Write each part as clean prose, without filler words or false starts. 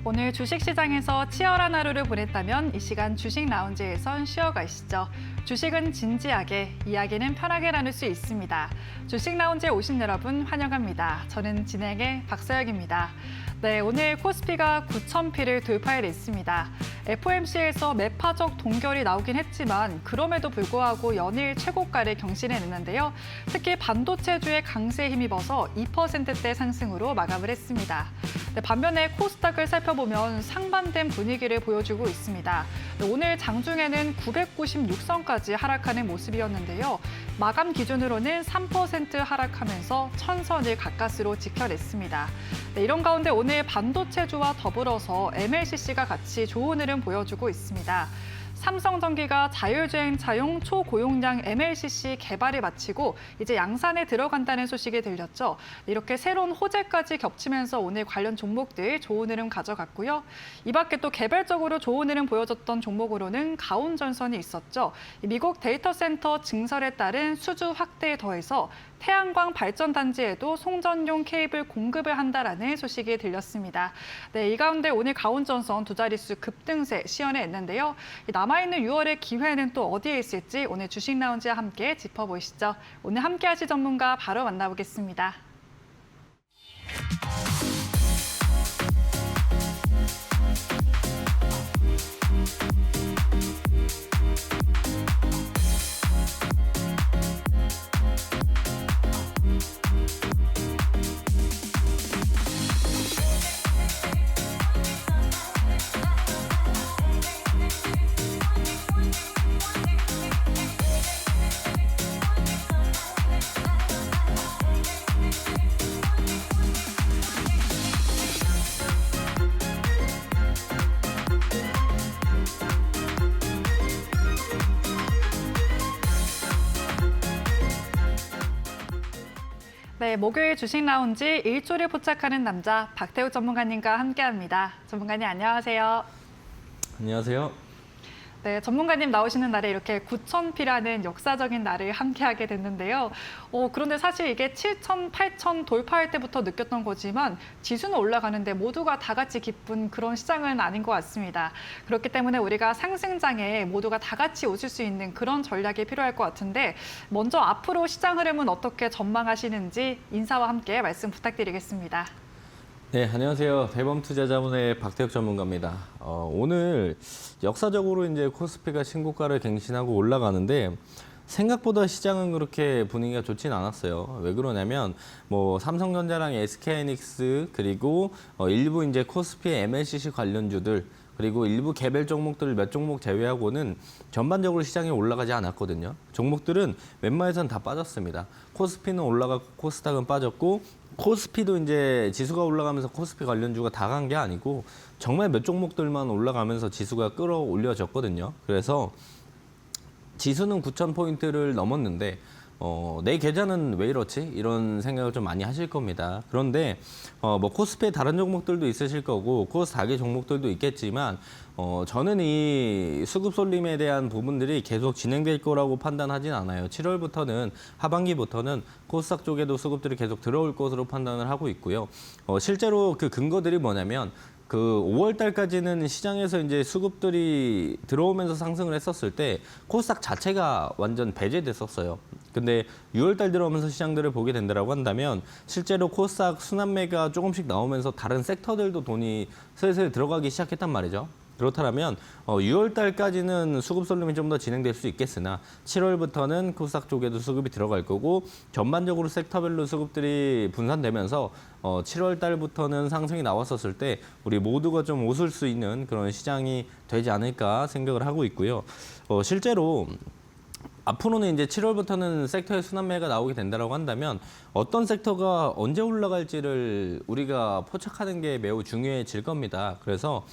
오늘 주식시장에서 치열한 하루를 보냈다면 이 시간 주식 라운지에선 쉬어가시죠. 주식은 진지하게, 이야기는 편하게 나눌 수 있습니다. 주식 라운지에 오신 여러분 환영합니다. 저는 진행의 박서영입니다. 네, 오늘 코스피가 9,000피를 돌파해냈습니다. FOMC에서 매파적 동결이 나오긴 했지만 그럼에도 불구하고 연일 최고가를 경신해냈는데요. 특히 반도체주의 강세에 힘입어서 2%대 상승으로 마감을 했습니다. 네, 반면에 코스닥을 살펴보면 상반된 분위기를 보여주고 있습니다. 네, 오늘 장중에는 996선까지 하락하는 모습이었는데요. 마감 기준으로는 3% 하락하면서 1000선을 가까스로 지켜냈습니다. 네, 이런 가운데 오늘 반도체주와 더불어서 MLCC가 같이 좋은 흐름 보여주고 있습니다. 삼성전기가 자율주행차용 초고용량 MLCC 개발을 마치고 이제 양산에 들어간다는 소식이 들렸죠. 이렇게 새로운 호재까지 겹치면서 오늘 관련 종목들 좋은 흐름 가져갔고요. 이 밖에 또 개별적으로 좋은 흐름 보여줬던 종목으로는 가온전선이 있었죠. 미국 데이터 센터 증설에 따른 수주 확대에 더해서 태양광 발전단지에도 송전용 케이블 공급을 한다라는 소식이 들렸습니다. 네, 이 가운데 오늘 가온전선 두 자릿수 급등세 시연했는데요. 남아있는 6월의 기회는 또 어디에 있을지 오늘 주식 라운지와 함께 짚어보시죠. 오늘 함께 하실 전문가 바로 만나보겠습니다. 네, 목요일 주식 라운지 일조를 포착하는 남자 박태우 전문가님과 함께합니다. 전문가님 안녕하세요. 안녕하세요. 네, 전문가님 나오시는 날에 이렇게 9,000피라는 역사적인 날을 함께하게 됐는데요. 그런데 사실 이게 7,000, 8,000 돌파할 때부터 느꼈던 거지만 지수는 올라가는데 모두가 다 같이 기쁜 그런 시장은 아닌 것 같습니다. 그렇기 때문에 우리가 상승장에 모두가 다 같이 웃을 수 있는 그런 전략이 필요할 것 같은데 먼저 앞으로 시장 흐름은 어떻게 전망하시는지 인사와 함께 말씀 부탁드리겠습니다. 네, 안녕하세요. 대범투자자문의 박태욱 전문가입니다. 오늘 역사적으로 이제 코스피가 신고가를 갱신하고 올라가는데 생각보다 시장은 그렇게 분위기가 좋지는 않았어요. 왜 그러냐면 뭐 삼성전자랑 SK하이닉스 그리고 일부 이제 코스피의 MLCC 관련주들 그리고 일부 개별 종목들을 몇 종목 제외하고는 전반적으로 시장이 올라가지 않았거든요. 종목들은 웬만해서는 다 빠졌습니다. 코스피는 올라가고 코스닥은 빠졌고 코스피도 이제 지수가 올라가면서 코스피 관련주가 다 간 게 아니고 정말 몇 종목들만 올라가면서 지수가 끌어올려졌거든요. 그래서 지수는 9,000포인트를 넘었는데 내 계좌는 왜 이렇지? 이런 생각을 좀 많이 하실 겁니다. 그런데 뭐 코스피에 다른 종목들도 있으실 거고 코스닥의 종목들도 있겠지만 저는 이 수급 쏠림에 대한 부분들이 계속 진행될 거라고 판단하진 않아요. 7월부터는 하반기부터는 코스닥 쪽에도 수급들이 계속 들어올 것으로 판단을 하고 있고요. 실제로 그 근거들이 뭐냐면 그 5월 달까지는 시장에서 이제 수급들이 들어오면서 상승을 했었을 때 코스닥 자체가 완전 배제됐었어요. 근데 6월 달 들어오면서 시장들을 보게 된다고 한다면 실제로 코스닥 순환매가 조금씩 나오면서 다른 섹터들도 돈이 슬슬 들어가기 시작했단 말이죠. 그렇다면 6월 달까지는 수급 쏠림이 좀 더 진행될 수 있겠으나 7월부터는 코스닥 쪽에도 수급이 들어갈 거고 전반적으로 섹터별로 수급들이 분산되면서 7월 달부터는 상승이 나왔었을 때 우리 모두가 좀 웃을 수 있는 그런 시장이 되지 않을까 생각을 하고 있고요. 실제로 앞으로는 이제 7월부터는 섹터의 순환매가 나오게 된다고 한다면 어떤 섹터가 언제 올라갈지를 우리가 포착하는 게 매우 중요해질 겁니다. 그래서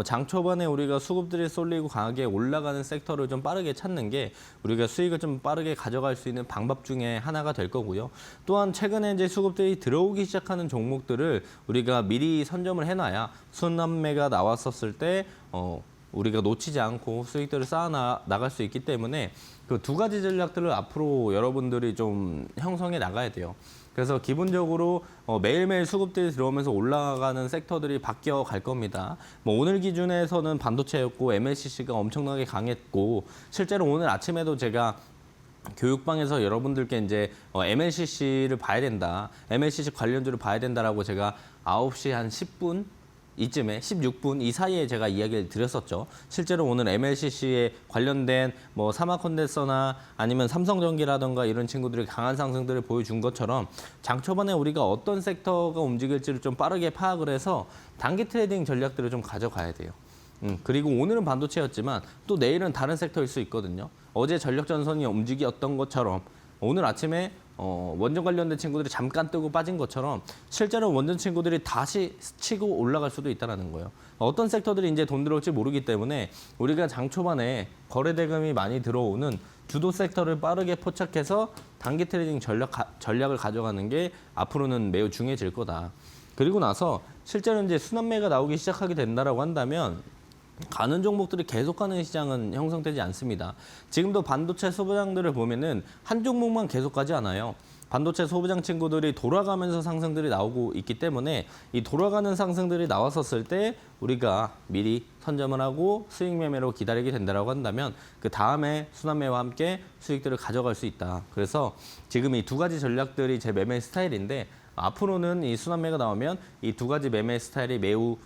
장 초반에 우리가 수급들이 쏠리고 강하게 올라가는 섹터를 좀 빠르게 찾는 게 우리가 수익을 좀 빠르게 가져갈 수 있는 방법 중에 하나가 될 거고요. 또한 최근에 이제 수급들이 들어오기 시작하는 종목들을 우리가 미리 선점을 해놔야 순환매가 나왔었을 때 우리가 놓치지 않고 수익들을 쌓아 나갈 수 있기 때문에 그 두 가지 전략들을 앞으로 여러분들이 좀 형성해 나가야 돼요. 그래서 기본적으로 매일매일 수급들이 들어오면서 올라가는 섹터들이 바뀌어 갈 겁니다. 뭐 오늘 기준에서는 반도체였고 MLCC가 엄청나게 강했고 실제로 오늘 아침에도 제가 교육방에서 여러분들께 이제 MLCC를 봐야 된다. MLCC 관련주를 봐야 된다라고 제가 9시 한 10분 이쯤에 16분 이 사이에 제가 이야기를 드렸었죠. 실제로 오늘 MLCC에 관련된 뭐 삼화컨덴서나 아니면 삼성전기라던가 이런 친구들이 강한 상승들을 보여준 것처럼 장 초반에 우리가 어떤 섹터가 움직일지를 좀 빠르게 파악을 해서 단기 트레이딩 전략들을 좀 가져가야 돼요. 그리고 오늘은 반도체였지만 또 내일은 다른 섹터일 수 있거든요. 어제 전력 전선이 움직였던 것처럼 오늘 아침에 원전 관련된 친구들이 잠깐 뜨고 빠진 것처럼 실제로 원전 친구들이 다시 치고 올라갈 수도 있다는 거예요. 어떤 섹터들이 이제 돈 들어올지 모르기 때문에 우리가 장 초반에 거래 대금이 많이 들어오는 주도 섹터를 빠르게 포착해서 단기 트레이딩 전략을 가져가는 게 앞으로는 매우 중요해질 거다. 그리고 나서 실제로 이제 순환매가 나오기 시작하게 된다라고 한다면 가는 종목들이 계속 가는 시장은 형성되지 않습니다. 지금도 반도체 소부장들을 보면은 한 종목만 계속 가지 않아요. 반도체 소부장 친구들이 돌아가면서 상승들이 나오고 있기 때문에 이 돌아가는 상승들이 나왔었을 때 우리가 미리 선점을 하고 수익 매매로 기다리게 된다라고 한다면 그 다음에 순환매와 함께 수익들을 가져갈 수 있다. 그래서 지금 이 두 가지 전략들이 제 매매 스타일인데 앞으로는 이 순환매가 나오면 이 두 가지 매매 스타일이 매우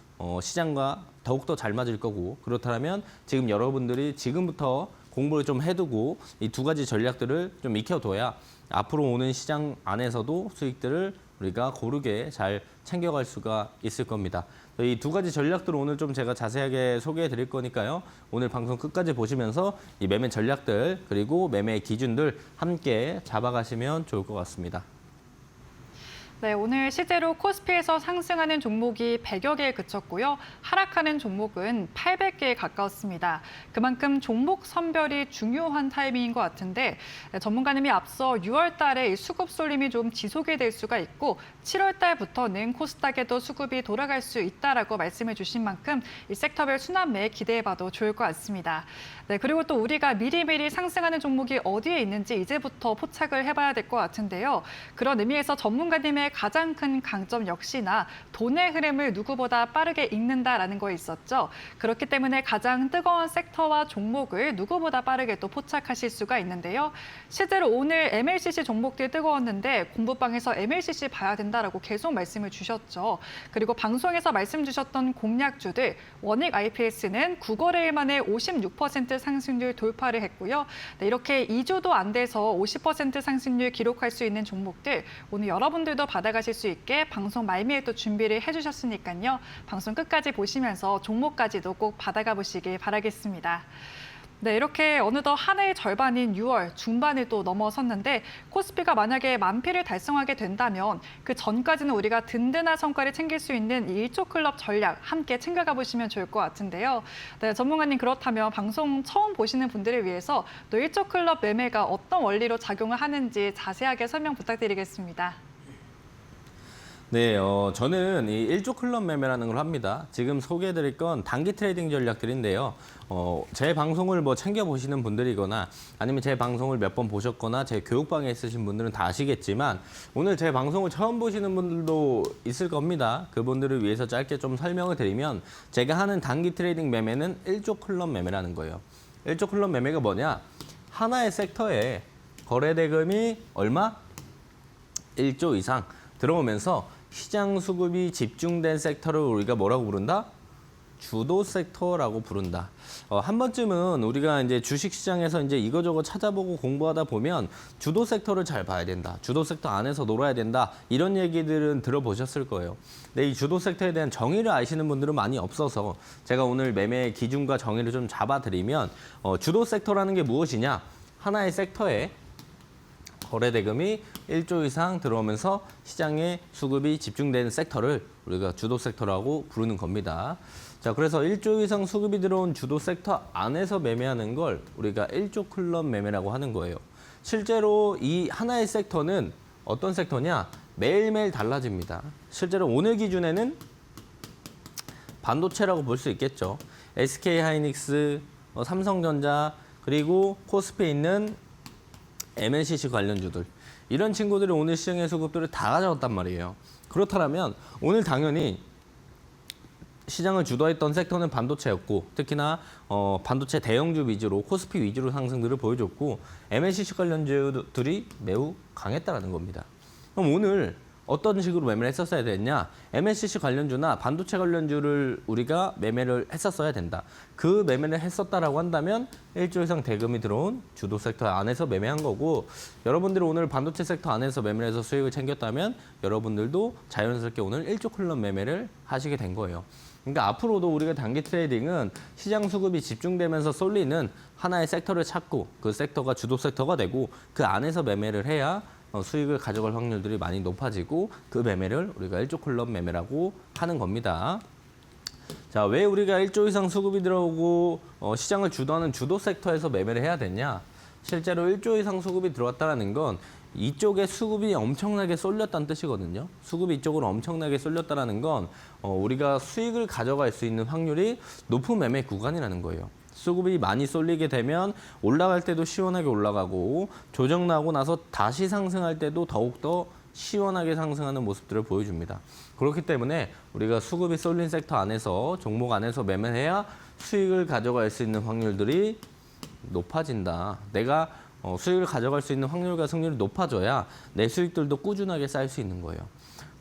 시장과 더욱더 잘 맞을 거고 그렇다면 지금 여러분들이 지금부터 공부를 좀 해두고 이 두 가지 전략들을 좀 익혀둬야 앞으로 오는 시장 안에서도 수익들을 우리가 고르게 잘 챙겨갈 수가 있을 겁니다. 이 두 가지 전략들을 오늘 좀 제가 자세하게 소개해 드릴 거니까요. 오늘 방송 끝까지 보시면서 이 매매 전략들 그리고 매매 기준들 함께 잡아가시면 좋을 것 같습니다. 네, 오늘 실제로 코스피에서 상승하는 종목이 100여 개에 그쳤고요. 하락하는 종목은 800개에 가까웠습니다. 그만큼 종목 선별이 중요한 타이밍인 것 같은데 전문가님이 앞서 6월 달에 수급 쏠림이 좀 지속이 될 수가 있고 7월 달부터는 코스닥에도 수급이 돌아갈 수 있다라고 말씀해 주신 만큼 이 섹터별 순환매 기대해봐도 좋을 것 같습니다. 네, 그리고 또 우리가 미리미리 상승하는 종목이 어디에 있는지 이제부터 포착을 해봐야 될 것 같은데요. 그런 의미에서 전문가님의 가장 큰 강점 역시나 돈의 흐름을 누구보다 빠르게 읽는다라는 거에 있었죠. 그렇기 때문에 가장 뜨거운 섹터와 종목을 누구보다 빠르게 또 포착하실 수가 있는데요. 실제로 오늘 MLCC 종목들이 뜨거웠는데 공부방에서 MLCC 봐야 된다라고 계속 말씀을 주셨죠. 그리고 방송에서 말씀 주셨던 공략주들 원익 IPS는 9거래일 만에 56% 상승률 돌파를 했고요. 네, 이렇게 2주도 안 돼서 50% 상승률 기록할 수 있는 종목들 오늘 여러분들도 받아가실 수 있게 방송 말미에 또 준비를 해주셨으니까요. 방송 끝까지 보시면서 종목까지도 꼭 받아가 보시길 바라겠습니다. 네, 이렇게 어느덧 한 해의 절반인 6월 중반을 또 넘어섰는데 코스피가 만약에 만피를 달성하게 된다면 그 전까지는 우리가 든든한 성과를 챙길 수 있는 이 1조 클럽 전략 함께 챙겨가 보시면 좋을 것 같은데요. 네, 전문가님 그렇다면 방송 처음 보시는 분들을 위해서 또 1조 클럽 매매가 어떤 원리로 작용을 하는지 자세하게 설명 부탁드리겠습니다. 네, 저는 이 1조 클럽 매매라는 걸 합니다. 지금 소개해드릴 건 단기 트레이딩 전략들인데요. 제 방송을 뭐 챙겨보시는 분들이거나 아니면 제 방송을 몇 번 보셨거나 제 교육방에 있으신 분들은 다 아시겠지만 오늘 제 방송을 처음 보시는 분들도 있을 겁니다. 그분들을 위해서 짧게 좀 설명을 드리면 제가 하는 단기 트레이딩 매매는 1조 클럽 매매라는 거예요. 1조 클럽 매매가 뭐냐? 하나의 섹터에 거래 대금이 얼마? 1조 이상 들어오면서 시장 수급이 집중된 섹터를 우리가 뭐라고 부른다? 주도 섹터라고 부른다. 한 번쯤은 우리가 이제 주식시장에서 이제 이거저거 찾아보고 공부하다 보면 주도 섹터를 잘 봐야 된다. 주도 섹터 안에서 놀아야 된다. 이런 얘기들은 들어보셨을 거예요. 근데 이 주도 섹터에 대한 정의를 아시는 분들은 많이 없어서 제가 오늘 매매 기준과 정의를 좀 잡아드리면 주도 섹터라는 게 무엇이냐? 하나의 섹터에 거래 대금이 1조 이상 들어오면서 시장에 수급이 집중되는 섹터를 우리가 주도 섹터라고 부르는 겁니다. 자, 그래서 1조 이상 수급이 들어온 주도 섹터 안에서 매매하는 걸 우리가 1조 클럽 매매라고 하는 거예요. 실제로 이 하나의 섹터는 어떤 섹터냐? 매일매일 달라집니다. 실제로 오늘 기준에는 반도체라고 볼 수 있겠죠. SK하이닉스, 삼성전자, 그리고 코스피에 있는 MLCC 관련주들 이런 친구들이 오늘 시장의 수급들을 다 가져왔단 말이에요. 그렇다면 오늘 당연히 시장을 주도했던 섹터는 반도체였고 특히나 반도체 대형주 위주로 코스피 위주로 상승들을 보여줬고 MLCC 관련주들이 매우 강했다는 겁니다. 그럼 오늘 어떤 식으로 매매를 했었어야 됐냐? MLCC 관련주나 반도체 관련주를 우리가 매매를 했었어야 된다. 그 매매를 했었다라고 한다면 1조 이상 대금이 들어온 주도 섹터 안에서 매매한 거고 여러분들이 오늘 반도체 섹터 안에서 매매를 해서 수익을 챙겼다면 여러분들도 자연스럽게 오늘 1조 클럽 매매를 하시게 된 거예요. 그러니까 앞으로도 우리가 단기 트레이딩은 시장 수급이 집중되면서 쏠리는 하나의 섹터를 찾고 그 섹터가 주도 섹터가 되고 그 안에서 매매를 해야 수익을 가져갈 확률들이 많이 높아지고 그 매매를 우리가 1조 클럽 매매라고 하는 겁니다. 자, 왜 우리가 1조 이상 수급이 들어오고 시장을 주도하는 주도 섹터에서 매매를 해야 되냐? 실제로 1조 이상 수급이 들어왔다는 건 이쪽에 수급이 엄청나게 쏠렸다는 뜻이거든요. 수급이 이쪽으로 엄청나게 쏠렸다는 건 우리가 수익을 가져갈 수 있는 확률이 높은 매매 구간이라는 거예요. 수급이 많이 쏠리게 되면 올라갈 때도 시원하게 올라가고 조정 나고 나서 다시 상승할 때도 더욱더 시원하게 상승하는 모습들을 보여줍니다. 그렇기 때문에 우리가 수급이 쏠린 섹터 안에서 종목 안에서 매매해야 수익을 가져갈 수 있는 확률들이 높아진다. 내가 수익을 가져갈 수 있는 확률과 승률이 높아져야 내 수익들도 꾸준하게 쌓일 수 있는 거예요.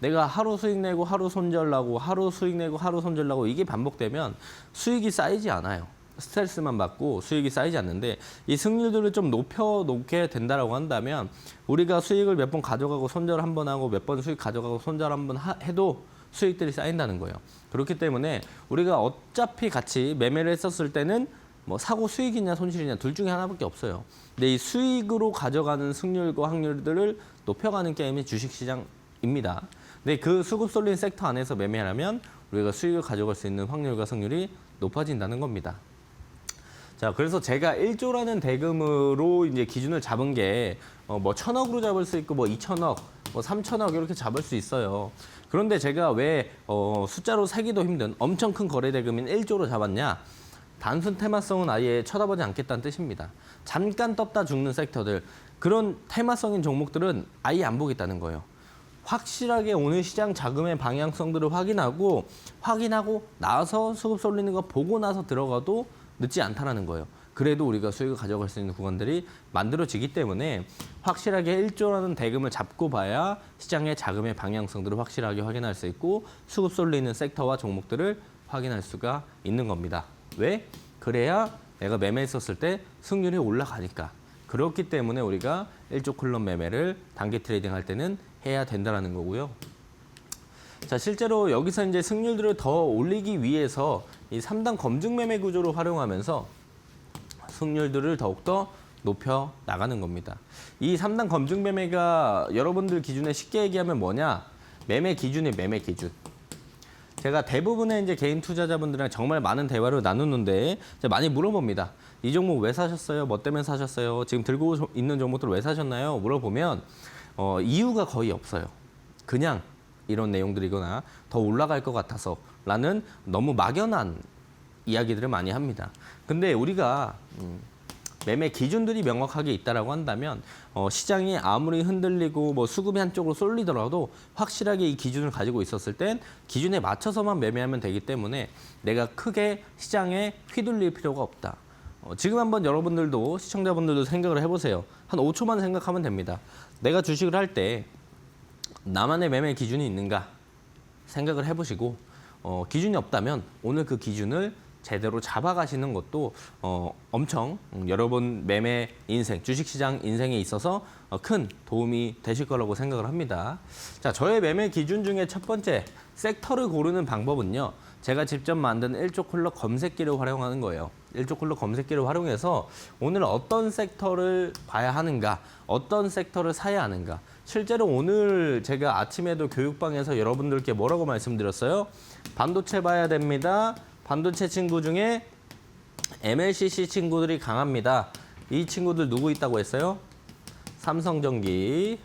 내가 하루 수익 내고 하루 손절 나고 하루 수익 내고 하루 손절 나고 이게 반복되면 수익이 쌓이지 않아요. 스트레스만 받고 수익이 쌓이지 않는데 이 승률들을 좀 높여놓게 된다라고 한다면 우리가 수익을 몇 번 가져가고 손절 한 번 하고 몇 번 수익 가져가고 손절 한 번 해도 수익들이 쌓인다는 거예요. 그렇기 때문에 우리가 어차피 같이 매매를 했었을 때는 뭐 사고 수익이냐 손실이냐 둘 중에 하나밖에 없어요. 근데 이 수익으로 가져가는 승률과 확률들을 높여가는 게임이 주식시장입니다. 근데 그 수급 쏠린 섹터 안에서 매매하려면 우리가 수익을 가져갈 수 있는 확률과 승률이 높아진다는 겁니다. 자, 그래서 제가 1조라는 대금으로 이제 기준을 잡은 게 뭐 1,000억으로 잡을 수 있고 뭐 2,000억, 뭐 3,000억 이렇게 잡을 수 있어요. 그런데 제가 왜 숫자로 세기도 힘든 엄청 큰 거래 대금인 1조로 잡았냐? 단순 테마성은 아예 쳐다보지 않겠다는 뜻입니다. 잠깐 떴다 죽는 섹터들, 그런 테마성인 종목들은 아예 안 보겠다는 거예요. 확실하게 오늘 시장 자금의 방향성들을 확인하고 나서 수급 쏠리는 거 보고 나서 들어가도 늦지 않다라는 거예요. 그래도 우리가 수익을 가져갈 수 있는 구간들이 만들어지기 때문에 확실하게 1조라는 대금을 잡고 봐야 시장의 자금의 방향성들을 확실하게 확인할 수 있고 수급 쏠리는 섹터와 종목들을 확인할 수가 있는 겁니다. 왜? 그래야 내가 매매했었을 때 승률이 올라가니까. 그렇기 때문에 우리가 1조 클럽 매매를 단기 트레이딩 할 때는 해야 된다는 거고요. 자, 실제로 여기서 이제 승률들을 더 올리기 위해서 이 3단 검증 매매 구조를 활용하면서 승률들을 더욱더 높여 나가는 겁니다. 이 3단 검증 매매가 여러분들 기준에 쉽게 얘기하면 뭐냐? 매매 기준이 매매 기준. 제가 대부분의 이제 개인 투자자분들이랑 정말 많은 대화를 나누는데 많이 물어봅니다. 이 종목 왜 사셨어요? 뭐 때문에 사셨어요? 지금 들고 있는 종목들 왜 사셨나요? 물어보면 이유가 거의 없어요. 그냥 이런 내용들이거나 더 올라갈 것 같아서 라는 너무 막연한 이야기들을 많이 합니다. 근데 우리가 매매 기준들이 명확하게 있다라고 한다면 시장이 아무리 흔들리고 뭐 수급이 한쪽으로 쏠리더라도 확실하게 이 기준을 가지고 있었을 땐 기준에 맞춰서만 매매하면 되기 때문에 내가 크게 시장에 휘둘릴 필요가 없다. 지금 한번 여러분들도 시청자분들도 생각을 해보세요. 한 5초만 생각하면 됩니다. 내가 주식을 할 때 나만의 매매 기준이 있는가 생각을 해보시고 기준이 없다면 오늘 그 기준을 제대로 잡아가시는 것도 엄청 여러분 매매 인생, 주식시장 인생에 있어서 큰 도움이 되실 거라고 생각을 합니다. 자, 저의 매매 기준 중에 첫 번째, 섹터를 고르는 방법은요. 제가 직접 만든 1조 클럽 검색기를 활용하는 거예요. 1조 클럽 검색기를 활용해서 오늘 어떤 섹터를 봐야 하는가, 어떤 섹터를 사야 하는가. 실제로 오늘 제가 아침에도 교육방에서 여러분들께 뭐라고 말씀드렸어요? 반도체 봐야 됩니다. 반도체 친구 중에 MLCC 친구들이 강합니다. 이 친구들 누구 있다고 했어요? 삼성전기,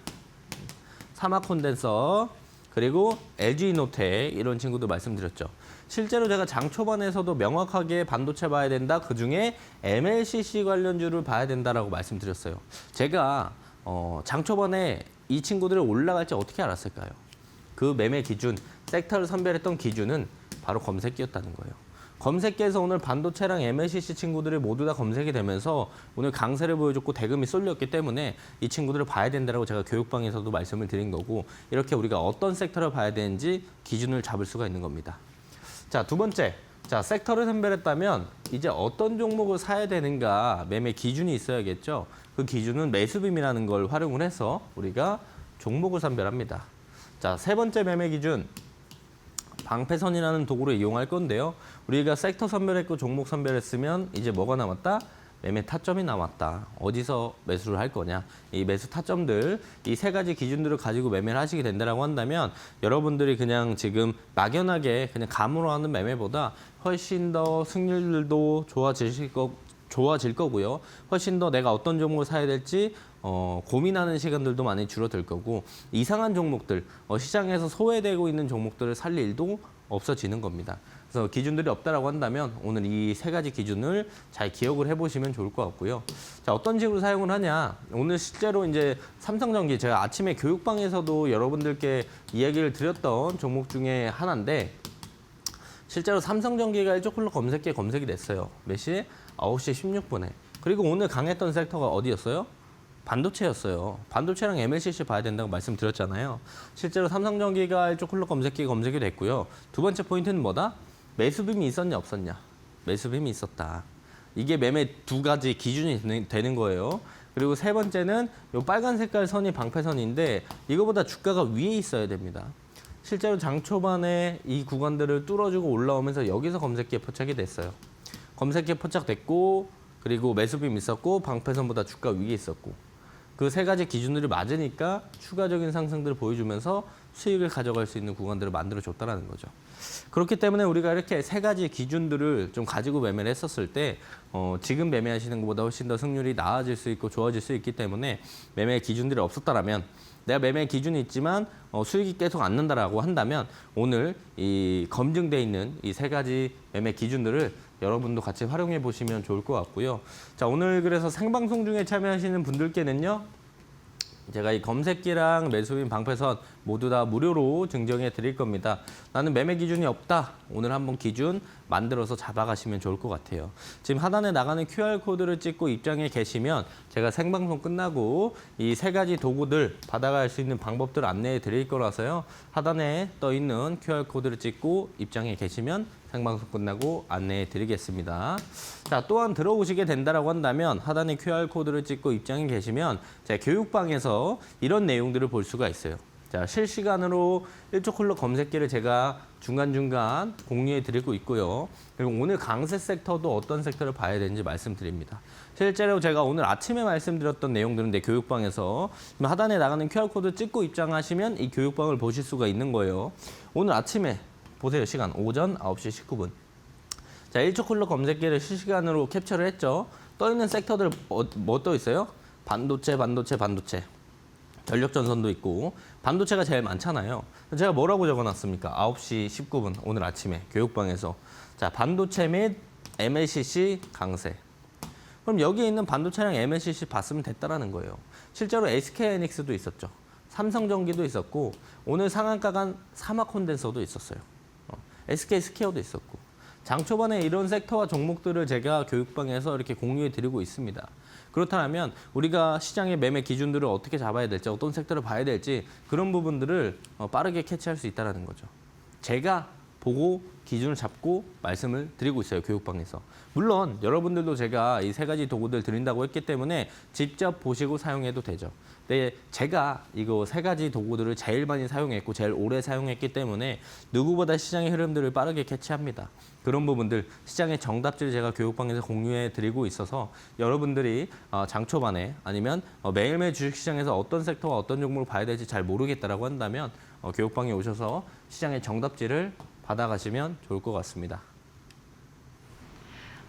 사마콘덴서, 그리고 LG노텍 이런 친구들 말씀드렸죠. 실제로 제가 장 초반에서도 명확하게 반도체 봐야 된다. 그중에 MLCC 관련주를 봐야 된다라고 말씀드렸어요. 제가 장 초반에 이 친구들이 올라갈지 어떻게 알았을까요? 그 매매 기준, 섹터를 선별했던 기준은 바로 검색기였다는 거예요. 검색기에서 오늘 반도체랑 MLCC 친구들이 모두 다 검색이 되면서 오늘 강세를 보여줬고 대금이 쏠렸기 때문에 이 친구들을 봐야 된다고 제가 교육방에서도 말씀을 드린 거고 이렇게 우리가 어떤 섹터를 봐야 되는지 기준을 잡을 수가 있는 겁니다. 자, 두 번째. 자, 섹터를 선별했다면 이제 어떤 종목을 사야 되는가 매매 기준이 있어야겠죠. 그 기준은 매수빔이라는 걸 활용을 해서 우리가 종목을 선별합니다. 자, 세 번째 매매 기준. 방패선이라는 도구를 이용할 건데요. 우리가 섹터 선별했고 종목 선별했으면 이제 뭐가 남았다? 매매 타점이 남았다. 어디서 매수를 할 거냐. 이 매수 타점들, 이 세 가지 기준들을 가지고 매매를 하시게 된다고 한다면 여러분들이 그냥 지금 막연하게 그냥 감으로 하는 매매보다 훨씬 더 승률도 좋아질 거고요. 훨씬 더 내가 어떤 종목을 사야 될지 고민하는 시간들도 많이 줄어들 거고 이상한 종목들, 시장에서 소외되고 있는 종목들을 살 일도 없어지는 겁니다. 그래서 기준들이 없다라고 한다면 오늘 이 세 가지 기준을 잘 기억을 해보시면 좋을 것 같고요. 자, 어떤 식으로 사용을 하냐? 오늘 실제로 이제 삼성전기 제가 아침에 교육방에서도 여러분들께 이야기를 드렸던 종목 중에 하나인데 실제로 삼성전기가 일조클럭 검색기에 검색이 됐어요. 몇 시에? 9시 16분에. 그리고 오늘 강했던 섹터가 어디였어요? 반도체였어요. 반도체랑 MLCC 봐야 된다고 말씀드렸잖아요. 실제로 삼성전기가 일조클럭 검색기에 검색이 됐고요. 두 번째 포인트는 뭐다? 매수빔이 있었냐 없었냐? 매수빔이 있었다. 이게 매매 두 가지 기준이 되는 거예요. 그리고 세 번째는 이 빨간 색깔 선이 방패선인데 이거보다 주가가 위에 있어야 됩니다. 실제로 장 초반에 이 구간들을 뚫어주고 올라오면서 여기서 검색기에 포착이 됐어요. 검색기에 포착됐고 그리고 매수빔 있었고 방패선보다 주가 위에 있었고 그 세 가지 기준들이 맞으니까 추가적인 상승들을 보여주면서 수익을 가져갈 수 있는 구간들을 만들어줬다는 거죠. 그렇기 때문에 우리가 이렇게 세 가지 기준들을 좀 가지고 매매를 했었을 때 지금 매매하시는 것보다 훨씬 더 승률이 나아질 수 있고 좋아질 수 있기 때문에 매매 기준들이 없었다라면 내가 매매 기준이 있지만 수익이 계속 안 난다라고 한다면 오늘 이 검증돼 있는 이 세 가지 매매 기준들을 여러분도 같이 활용해 보시면 좋을 것 같고요. 자, 오늘 그래서 생방송 중에 참여하시는 분들께는요. 제가 이 검색기랑 매수인 방패선 모두 다 무료로 증정해 드릴 겁니다. 나는 매매 기준이 없다. 오늘 한번 기준 만들어서 잡아가시면 좋을 것 같아요. 지금 하단에 나가는 QR코드를 찍고 입장에 계시면 제가 생방송 끝나고 이 세 가지 도구들 받아갈 수 있는 방법들을 안내해 드릴 거라서요. 하단에 떠 있는 QR코드를 찍고 입장에 계시면 생방송 끝나고 안내해 드리겠습니다. 자, 또한 들어오시게 된다라고 한다면 하단에 QR코드를 찍고 입장에 계시면 제가 교육방에서 이런 내용들을 볼 수가 있어요. 자, 실시간으로 일조클럭 검색기를 제가 중간중간 공유해 드리고 있고요. 그리고 오늘 강세 섹터도 어떤 섹터를 봐야 되는지 말씀드립니다. 실제로 제가 오늘 아침에 말씀드렸던 내용들인데 교육방에서 하단에 나가는 QR코드 찍고 입장하시면 이 교육방을 보실 수가 있는 거예요. 오늘 아침에 보세요. 시간 오전 9시 19분. 자, 일조클럭 검색기를 실시간으로 캡처를 했죠. 떠 있는 섹터들 뭐 떠 있어요? 반도체. 전력전선도 있고 반도체가 제일 많잖아요. 제가 뭐라고 적어놨습니까? 9시 19분 오늘 아침에 교육방에서 자, 반도체 및 MLCC 강세. 그럼 여기에 있는 반도체랑 MLCC 봤으면 됐다라는 거예요. 실제로 SK하이닉스도 있었죠. 삼성전기도 있었고 오늘 상한가 간 사마콘덴서도 있었어요. SK스퀘어도 있었고 장 초반에 이런 섹터와 종목들을 제가 교육방에서 이렇게 공유해 드리고 있습니다. 그렇다면 우리가 시장의 매매 기준들을 어떻게 잡아야 될지 어떤 섹터를 봐야 될지 그런 부분들을 빠르게 캐치할 수 있다는 거죠. 제가 보고 기준을 잡고 말씀을 드리고 있어요. 교육방에서. 물론 여러분들도 제가 이 세 가지 도구들 드린다고 했기 때문에 직접 보시고 사용해도 되죠. 근데 제가 이거 세 가지 도구들을 제일 많이 사용했고 제일 오래 사용했기 때문에 누구보다 시장의 흐름들을 빠르게 캐치합니다. 그런 부분들 시장의 정답지를 제가 교육방에서 공유해 드리고 있어서 여러분들이 장 초반에 아니면 매일매일 주식시장에서 어떤 섹터와 어떤 종목을 봐야 될지 잘 모르겠다라고 한다면 교육방에 오셔서 시장의 정답지를 받아가시면 좋을 것 같습니다.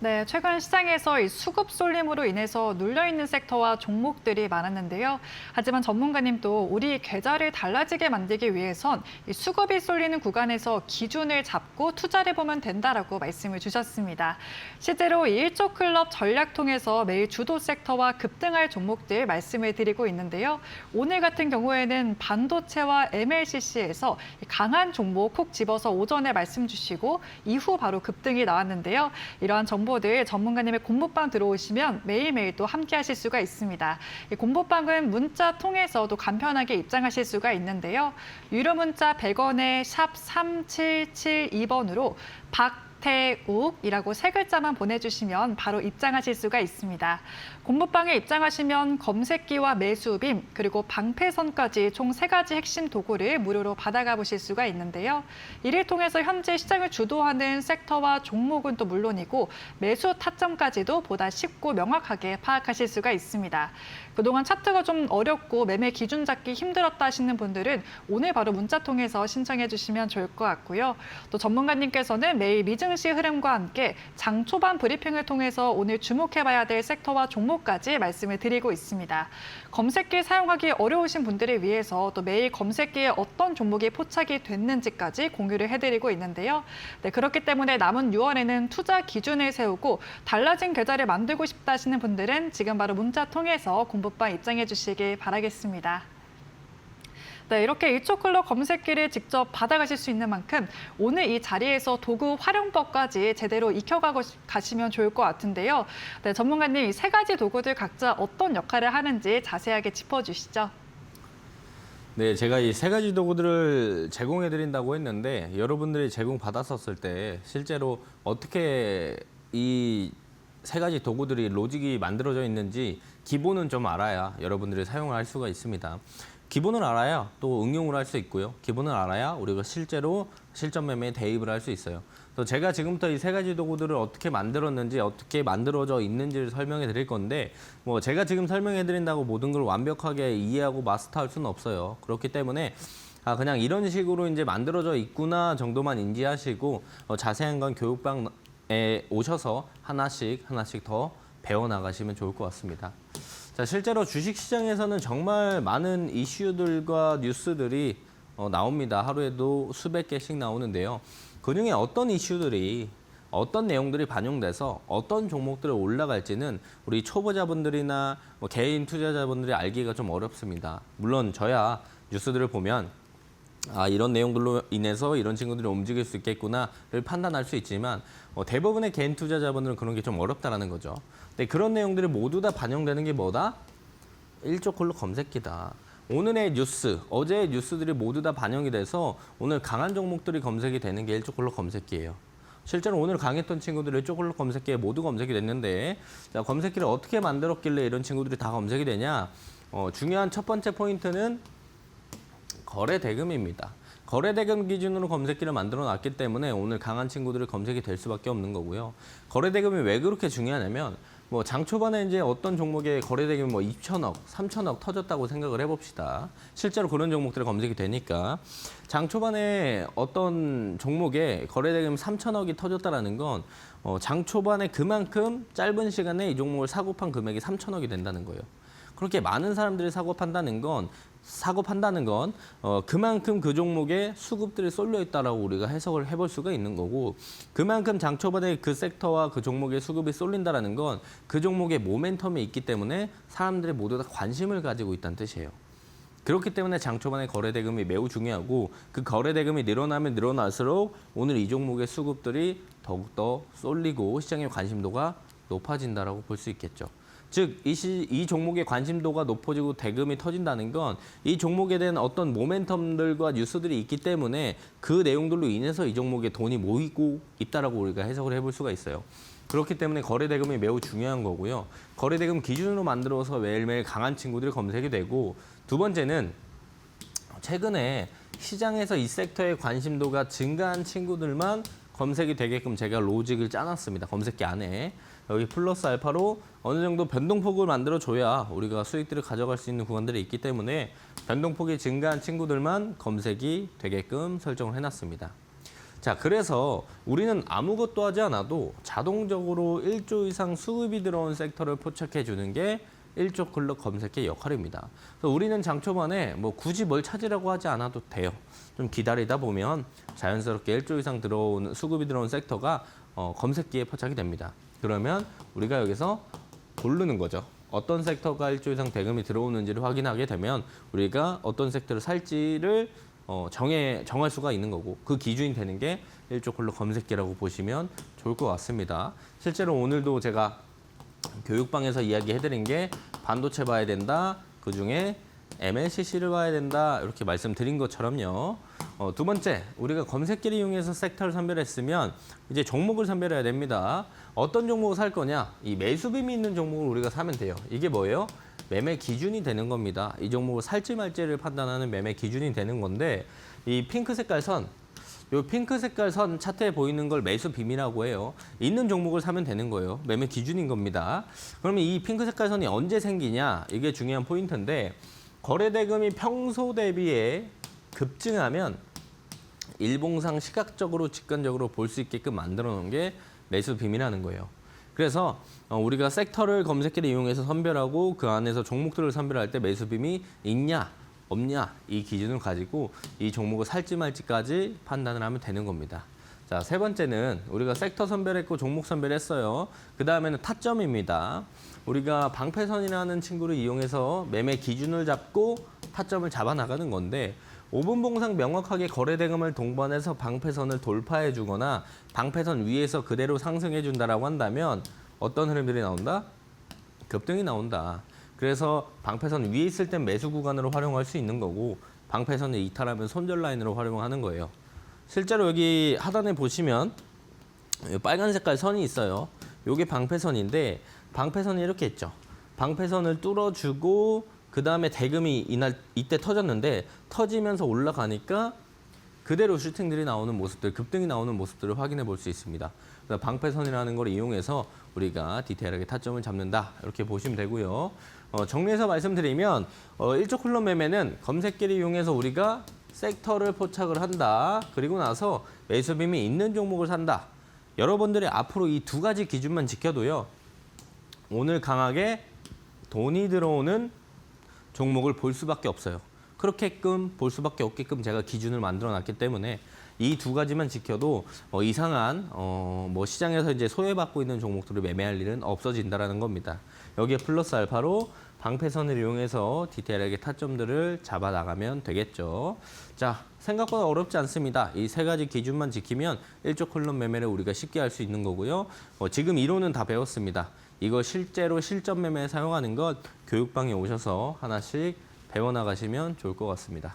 네, 최근 시장에서 이 수급 쏠림으로 인해서 눌려있는 섹터와 종목들이 많았는데요. 하지만 전문가님도 우리 계좌를 달라지게 만들기 위해선 이 수급이 쏠리는 구간에서 기준을 잡고 투자를 보면 된다라고 말씀을 주셨습니다. 실제로 이 1조 클럽 전략 통해서 매일 주도 섹터와 급등할 종목들 말씀을 드리고 있는데요. 오늘 같은 경우에는 반도체와 MLCC에서 강한 종목 콕 집어서 오전에 말씀 주시고 이후 바로 급등이 나왔는데요. 이러한 정보들 전문가님의 공모방 들어오시면 매일매일 또 함께 하실 수가 있습니다. 이 공모방은 문자 통해서도 간편하게 입장하실 수가 있는데요. 유료 문자 100원에 샵 3772번으로 박태욱이라고 세 글자만 보내주시면 바로 입장하실 수가 있습니다. 공모방에 입장하시면 검색기와 매수빔 그리고 방패선까지 총 3가지 핵심 도구를 무료로 받아가 보실 수가 있는데요. 이를 통해서 현재 시장을 주도하는 sek터와 종목은 또 물론이고 매수 타점까지도 보다 쉽고 명확하게 파악하실 수가 있습니다. 그동안 차트가 좀 어렵고 매매 기준 잡기 힘들었다 하시는 분들은 오늘 바로 문자 통해서 신청해 주시면 좋을 것 같고요. 또 전문가님께서는 매일 미증시 흐름과 함께 장 초반 브리핑을 통해서 오늘 주목해봐야 될 섹터와 종목까지 말씀을 드리고 있습니다. 검색기 사용하기 어려우신 분들을 위해서 또 매일 검색기에 어떤 종목이 포착이 됐는지까지 공유를 해드리고 있는데요. 네, 그렇기 때문에 남은 6월에는 투자 기준을 세우고 달라진 계좌를 만들고 싶다 하시는 분들은 지금 바로 문자 통해서 공부방 입장해 주시길 바라겠습니다. 네, 이렇게 1조 클럽 검색기를 직접 받아가실 수 있는 만큼 오늘 이 자리에서 도구 활용법까지 제대로 익혀가고 가시면 좋을 것 같은데요. 네, 전문가님 이 3가지 도구들 각자 어떤 역할을 하는지 자세하게 짚어주시죠. 네, 제가 이 3가지 도구들을 제공해 드린다고 했는데 여러분들이 제공 받았었을 때 실제로 어떻게 이 3가지 도구들이 로직이 만들어져 있는지 기본은 좀 알아야 여러분들이 사용을 할 수가 있습니다. 기본을 알아야 또 응용을 할 수 있고요. 기본을 알아야 우리가 실제로 실전 매매에 대입을 할 수 있어요. 그래서 제가 지금부터 이 3가지 도구들을 어떻게 만들었는지, 어떻게 만들어져 있는지를 설명해 드릴 건데, 뭐 제가 지금 설명해 드린다고 모든 걸 완벽하게 이해하고 마스터할 수는 없어요. 그렇기 때문에 그냥 이런 식으로 이제 만들어져 있구나 정도만 인지하시고 자세한 건 교육방에 오셔서 하나씩 더 배워나가시면 좋을 것 같습니다. 자, 실제로 주식시장에서는 정말 많은 이슈들과 뉴스들이 나옵니다. 하루에도 수백 개씩 나오는데요. 그중에 어떤 이슈들이 어떤 내용들이 반영돼서 어떤 종목들이 올라갈지는 우리 초보자분들이나 뭐 개인 투자자분들이 알기가 좀 어렵습니다. 물론 저야 뉴스들을 보면 이런 내용들로 인해서 이런 친구들이 움직일 수 있겠구나를 판단할 수 있지만 대부분의 개인 투자자분들은 그런 게 좀 어렵다라는 거죠. 근데 그런 내용들이 모두 다 반영되는 게 뭐다? 1조 클럽 검색기다. 오늘의 뉴스, 어제의 뉴스들이 모두 다 반영이 돼서 오늘 강한 종목들이 검색이 되는 게 1조 클럽 검색기예요. 실제로 오늘 강했던 친구들이 1조 클럽 검색기에 모두 검색이 됐는데 자, 검색기를 어떻게 만들었길래 이런 친구들이 다 검색이 되냐? 중요한 첫 번째 포인트는 거래 대금입니다. 거래 대금 기준으로 검색기를 만들어 놨기 때문에 오늘 강한 친구들이 검색이 될 수밖에 없는 거고요. 거래 대금이 왜 그렇게 중요하냐면 뭐 장 초반에 이제 어떤 종목의 거래 대금이 뭐 2천억, 3천억 터졌다고 생각을 해봅시다. 실제로 그런 종목들이 검색이 되니까 장 초반에 어떤 종목의 거래 대금 3천억이 터졌다라는 건 장 초반에 그만큼 짧은 시간에 이 종목을 사고 판 금액이 3천억이 된다는 거예요. 그렇게 많은 사람들이 사고 판다는 건 그만큼 그 종목에 수급들이 쏠려 있다라고 우리가 해석을 해볼 수가 있는 거고 그만큼 장 초반에 그 섹터와 그 종목에 수급이 쏠린다라는 건 그 종목의 모멘텀이 있기 때문에 사람들이 모두 다 관심을 가지고 있다는 뜻이에요. 그렇기 때문에 장 초반에 거래 대금이 매우 중요하고 그 거래 대금이 늘어나면 늘어날수록 오늘 이 종목의 수급들이 더욱더 쏠리고 시장의 관심도가 높아진다라고 볼 수 있겠죠. 즉, 이 종목의 관심도가 높아지고 대금이 터진다는 건 이 종목에 대한 어떤 모멘텀들과 뉴스들이 있기 때문에 그 내용들로 인해서 이 종목에 돈이 모이고 있다라고 우리가 해석을 해볼 수가 있어요. 그렇기 때문에 거래 대금이 매우 중요한 거고요. 거래 대금 기준으로 만들어서 매일매일 강한 친구들이 검색이 되고 두 번째는 최근에 시장에서 이 섹터의 관심도가 증가한 친구들만 검색이 되게끔 제가 로직을 짜놨습니다. 검색기 안에. 여기 플러스 알파로 어느 정도 변동폭을 만들어줘야 우리가 수익들을 가져갈 수 있는 구간들이 있기 때문에 변동폭이 증가한 친구들만 검색이 되게끔 설정을 해놨습니다. 자, 그래서 우리는 아무것도 하지 않아도 자동적으로 1조 이상 수급이 들어온 섹터를 포착해 주는 게 1조 클럽 검색의 역할입니다. 그래서 우리는 장 초반에 뭐 굳이 뭘 찾으려고 하지 않아도 돼요. 좀 기다리다 보면 자연스럽게 1조 이상 들어온 수급이 들어온 섹터가 검색기에 포착이 됩니다. 그러면 우리가 여기서 고르는 거죠. 어떤 섹터가 1조 이상 대금이 들어오는지를 확인하게 되면 우리가 어떤 섹터를 살지를 정할 수가 있는 거고, 그 기준이 되는 게 1조 클럽 검색기라고 보시면 좋을 것 같습니다. 실제로 오늘도 제가 교육방에서 이야기해드린 게 반도체 봐야 된다, 그중에 MLCC를 봐야 된다, 이렇게 말씀드린 것처럼요. 두 번째, 우리가 검색기를 이용해서 섹터를 선별했으면 이제 종목을 선별해야 됩니다. 어떤 종목을 살 거냐? 이 매수빔이 있는 종목을 우리가 사면 돼요. 이게 뭐예요? 매매 기준이 되는 겁니다. 이 종목을 살지 말지를 판단하는 매매 기준이 되는 건데, 이 핑크 색깔 선, 이 핑크 색깔 선 차트에 보이는 걸 매수 빔이라고 해요. 있는 종목을 사면 되는 거예요. 매매 기준인 겁니다. 그러면 이 핑크 색깔 선이 언제 생기냐? 이게 중요한 포인트인데, 거래 대금이 평소 대비에 급증하면 일봉상 시각적으로 직관적으로 볼 수 있게끔 만들어 놓은 게 매수 빔이라는 거예요. 그래서 우리가 섹터를 검색기를 이용해서 선별하고 그 안에서 종목들을 선별할 때 매수 빔이 있냐 없냐 이 기준을 가지고 이 종목을 살지 말지까지 판단을 하면 되는 겁니다. 자, 세 번째는 우리가 섹터 선별했고 종목 선별했어요. 그 다음에는 타점입니다. 우리가 방패선이라는 친구를 이용해서 매매 기준을 잡고 타점을 잡아 나가는 건데, 5분 봉상 명확하게 거래 대금을 동반해서 방패선을 돌파해 주거나 방패선 위에서 그대로 상승해 준다라고 한다면 어떤 흐름들이 나온다? 급등이 나온다. 그래서 방패선 위에 있을 땐 매수 구간으로 활용할 수 있는 거고, 방패선을 이탈하면 손절 라인으로 활용하는 거예요. 실제로 여기 하단에 보시면 빨간 색깔 선이 있어요. 이게 방패선인데, 방패선이 이렇게 있죠. 방패선을 뚫어주고 그 다음에 대금이 이때 터졌는데, 터지면서 올라가니까 그대로 슈팅들이 나오는 모습들, 급등이 나오는 모습들을 확인해 볼 수 있습니다. 그래서 방패선이라는 걸 이용해서 우리가 디테일하게 타점을 잡는다, 이렇게 보시면 되고요. 정리해서 말씀드리면 1조 클럽 매매는 검색기를 이용해서 우리가 섹터를 포착을 한다. 그리고 나서 매수빔이 있는 종목을 산다. 여러분들이 앞으로 이 두 가지 기준만 지켜도요, 오늘 강하게 돈이 들어오는 종목을 볼 수밖에 없어요. 그렇게끔 볼 수밖에 없게끔 제가 기준을 만들어 놨기 때문에 이 두 가지만 지켜도 이상한 뭐 시장에서 이제 소외받고 있는 종목들을 매매할 일은 없어진다라는 겁니다. 여기에 플러스 알파로 방패선을 이용해서 디테일하게 타점들을 잡아 나가면 되겠죠. 자, 생각보다 어렵지 않습니다. 이 세 가지 기준만 지키면 1조 클럽 매매를 우리가 쉽게 할 수 있는 거고요. 지금 이론은 다 배웠습니다. 이거 실제로 실전 매매에 사용하는 것 교육방에 오셔서 하나씩 배워나가시면 좋을 것 같습니다.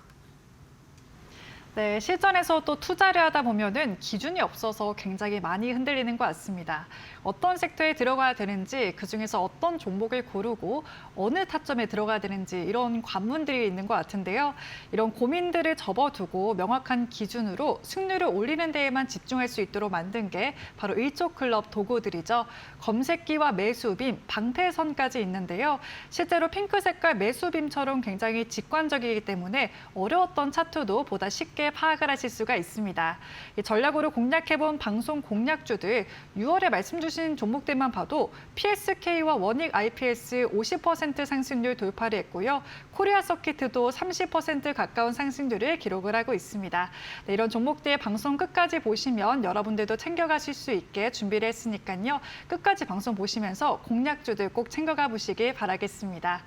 네, 실전에서 또 투자를 하다 보면은 기준이 없어서 굉장히 많이 흔들리는 것 같습니다. 어떤 섹터에 들어가야 되는지, 그중에서 어떤 종목을 고르고 어느 타점에 들어가야 되는지 이런 관문들이 있는 것 같은데요. 이런 고민들을 접어두고 명확한 기준으로 승률을 올리는 데에만 집중할 수 있도록 만든 게 바로 1조 클럽 도구들이죠. 검색기와 매수빔, 방패선까지 있는데요. 실제로 핑크 색깔 매수빔처럼 굉장히 직관적이기 때문에 어려웠던 차트도 보다 쉽게 파악을 하실 수가 있습니다. 전략으로 공략해본 방송 공략주들 6월에 말씀 주신 종목들만 봐도 PSK와 원익 IPS 50% 상승률 돌파를 했고요. 코리아 서킷도 30% 가까운 상승률을 기록을 하고 있습니다. 네, 이런 종목들 방송 끝까지 보시면 여러분들도 챙겨가실 수 있게 준비를 했으니까요. 끝까지 방송 보시면서 공략주들 꼭 챙겨가 보시길 바라겠습니다.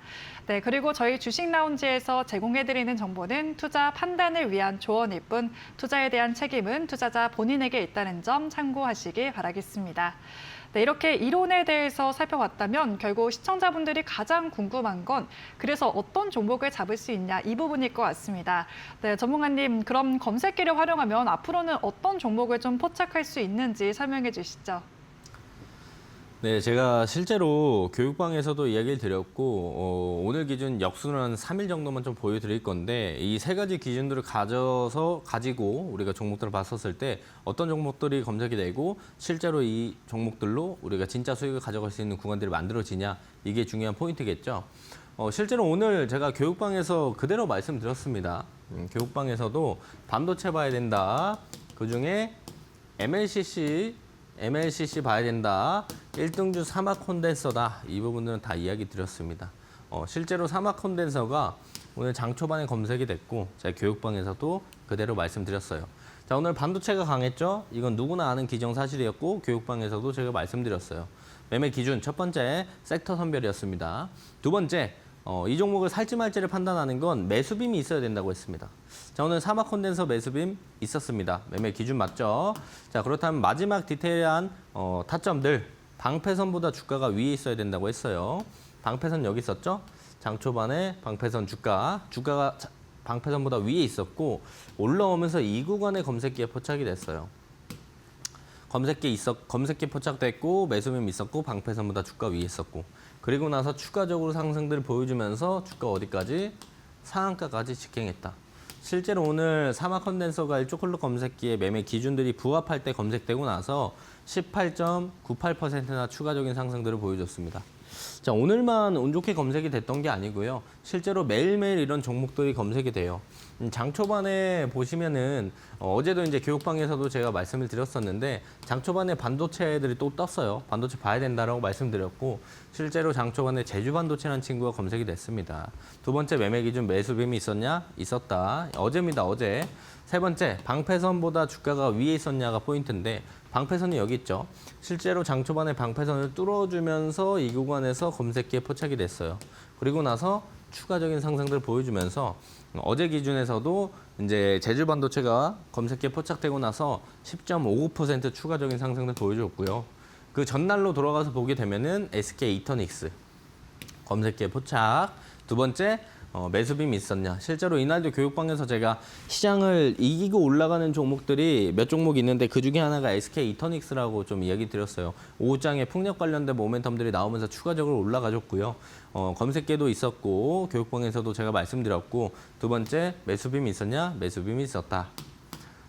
네, 그리고 저희 주식 라운지에서 제공해드리는 정보는 투자 판단을 위한 조언일 뿐 투자에 대한 책임은 투자자 본인에게 있다는 점 참고하시길 바라겠습니다. 네, 이렇게 이론에 대해서 살펴봤다면 결국 시청자분들이 가장 궁금한 건 그래서 어떤 종목을 잡을 수 있냐 이 부분일 것 같습니다. 네, 전문가님, 그럼 검색기를 활용하면 앞으로는 어떤 종목을 좀 포착할 수 있는지 설명해 주시죠. 네, 제가 실제로 교육방에서도 이야기를 드렸고 오늘 기준 역순을 한 3일 정도만 좀 보여드릴 건데, 이 세 가지 기준들을 가지고 우리가 종목들을 봤었을 때 어떤 종목들이 검색이 되고 실제로 이 종목들로 우리가 진짜 수익을 가져갈 수 있는 구간들이 만들어지냐, 이게 중요한 포인트겠죠. 실제로 오늘 제가 교육방에서 그대로 말씀드렸습니다. 교육방에서도 반도체 봐야 된다. 그중에 MLCC 봐야 된다. 1등주 사막 콘덴서다. 이 부분들은 다 이야기 드렸습니다. 실제로 사막 콘덴서가 오늘 장 초반에 검색이 됐고 제가 교육방에서도 그대로 말씀드렸어요. 자, 오늘 반도체가 강했죠? 이건 누구나 아는 기정사실이었고 교육방에서도 제가 말씀드렸어요. 매매 기준 첫 번째 섹터 선별이었습니다. 두 번째 이 종목을 살지 말지를 판단하는 건 매수빔이 있어야 된다고 했습니다. 자, 오늘 사막 콘덴서 매수빔 있었습니다. 매매 기준 맞죠? 자, 그렇다면 마지막 디테일한 타점들 방패선보다 주가가 위에 있어야 된다고 했어요. 방패선 여기 있었죠? 장 초반에 방패선 주가가 방패선보다 위에 있었고 올라오면서 이 구간에 검색기에 포착이 됐어요. 검색기 포착됐고 매수빔 있었고 방패선보다 주가 위에 있었고 그리고 나서 추가적으로 상승들을 보여주면서 주가 어디까지? 상한가까지 직행했다. 실제로 오늘 사막 컨덴서가 일조 클럽 검색기에 매매 기준들이 부합할 때 검색되고 나서 18.98%나 추가적인 상승들을 보여줬습니다. 자, 오늘만 운 좋게 검색이 됐던 게 아니고요. 실제로 매일매일 이런 종목들이 검색이 돼요. 장 초반에 보시면은 어제도 이제 교육방에서도 제가 말씀을 드렸었는데 장 초반에 반도체들이 또 떴어요. 반도체 봐야 된다라고 말씀드렸고 실제로 장 초반에 제주반도체라는 친구가 검색이 됐습니다. 두 번째 매매 기준 매수빔이 있었냐? 있었다. 어제입니다. 어제. 세 번째 방패선보다 주가가 위에 있었냐가 포인트인데 방패선이 여기 있죠. 실제로 장 초반에 방패선을 뚫어주면서 이 구간에서 검색기에 포착이 됐어요. 그리고 나서 추가적인 상승들을 보여주면서 어제 기준에서도 이제 제주반도체가 검색기에 포착되고 나서 10.59% 추가적인 상승을 보여줬고요. 그 전날로 돌아가서 보게 되면은 SK 이터닉스 검색기에 포착. 두 번째 매수빔이 있었냐. 실제로 이날도 교육방에서 제가 시장을 이기고 올라가는 종목들이 몇 종목 있는데 그 중에 하나가 SK 이터닉스라고 좀 이야기 드렸어요. 오후장에 풍력 관련된 모멘텀들이 나오면서 추가적으로 올라가줬고요. 검색계도 있었고 교육방에서도 제가 말씀드렸고 두 번째 매수빔이 있었냐. 매수빔이 있었다.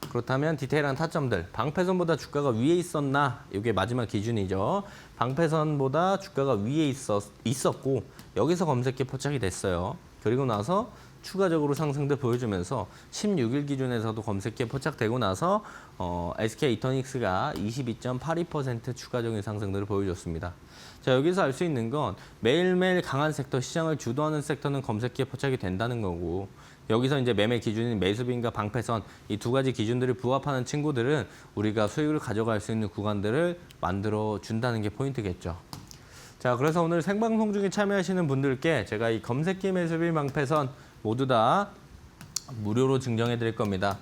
그렇다면 디테일한 타점들. 방패선보다 주가가 위에 있었나? 이게 마지막 기준이죠. 방패선보다 주가가 위에 있었고 여기서 검색기 포착이 됐어요. 그리고 나서 추가적으로 상승들 보여주면서 16일 기준에서도 검색기에 포착되고 나서 SK 이터닉스가 22.82% 추가적인 상승들을 보여줬습니다. 자, 여기서 알 수 있는 건 매일매일 강한 섹터, 시장을 주도하는 섹터는 검색기에 포착이 된다는 거고 여기서 이제 매매 기준인 매수빔과 방패선 이 두 가지 기준들이 부합하는 친구들은 우리가 수익을 가져갈 수 있는 구간들을 만들어 준다는 게 포인트겠죠. 자, 그래서 오늘 생방송 중에 참여하시는 분들께 제가 이 검색기 매수빔 방패선 모두 다 무료로 증정해 드릴 겁니다.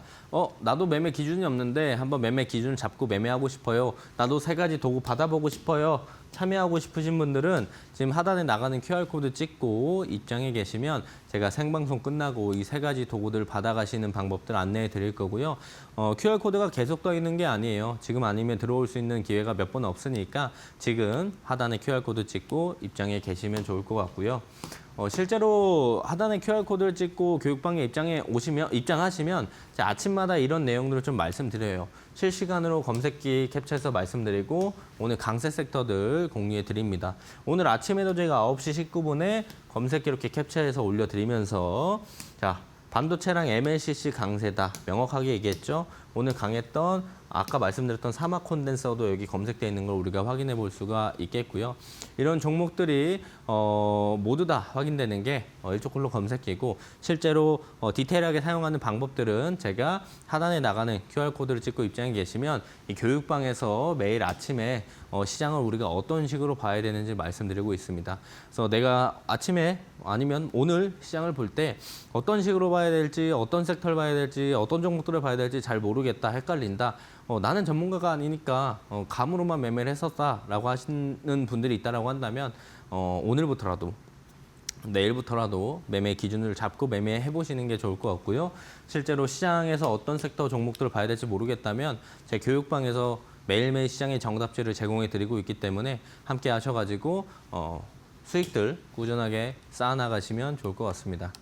나도 매매 기준이 없는데 한번 매매 기준을 잡고 매매하고 싶어요. 나도 세 가지 도구 받아보고 싶어요. 참여하고 싶으신 분들은 지금 하단에 나가는 QR코드 찍고 입장해 계시면 제가 생방송 끝나고 이 세 가지 도구들 받아가시는 방법들 안내해 드릴 거고요. QR코드가 계속 떠 있는 게 아니에요. 지금 아니면 들어올 수 있는 기회가 몇 번 없으니까 지금 하단에 QR코드 찍고 입장해 계시면 좋을 것 같고요. 실제로 하단에 QR코드를 찍고 교육방에 입장하시면 아침마다 이런 내용들을 좀 말씀드려요. 실시간으로 검색기 캡처해서 말씀드리고 오늘 강세 섹터들 공유해 드립니다. 오늘 아침에도 제가 9시 19분에 검색기 이렇게 캡처해서 올려드리면서 자, 반도체랑 MLCC 강세다. 명확하게 얘기했죠. 오늘 강했던 아까 말씀드렸던 사막 콘덴서도 여기 검색되어 있는 걸 우리가 확인해 볼 수가 있겠고요. 이런 종목들이 모두 다 확인되는 게 일조콜로 검색기고 실제로 디테일하게 사용하는 방법들은 제가 하단에 나가는 QR코드를 찍고 입장해 계시면 이 교육방에서 매일 아침에 시장을 우리가 어떤 식으로 봐야 되는지 말씀드리고 있습니다. 그래서 내가 아침에 아니면 오늘 시장을 볼 때 어떤 식으로 봐야 될지, 어떤 섹터를 봐야 될지, 어떤 종목들을 봐야 될지 잘 모르겠다, 헷갈린다. 나는 전문가가 아니니까 감으로만 매매를 했었다라고 하시는 분들이 있다라고 한다면 오늘부터라도 내일부터라도 매매 기준을 잡고 매매해 보시는 게 좋을 것 같고요. 실제로 시장에서 어떤 섹터 종목들을 봐야 될지 모르겠다면 제 교육방에서 매일매일 시장의 정답지를 제공해 드리고 있기 때문에 함께 하셔가지고 수익들 꾸준하게 쌓아나가시면 좋을 것 같습니다.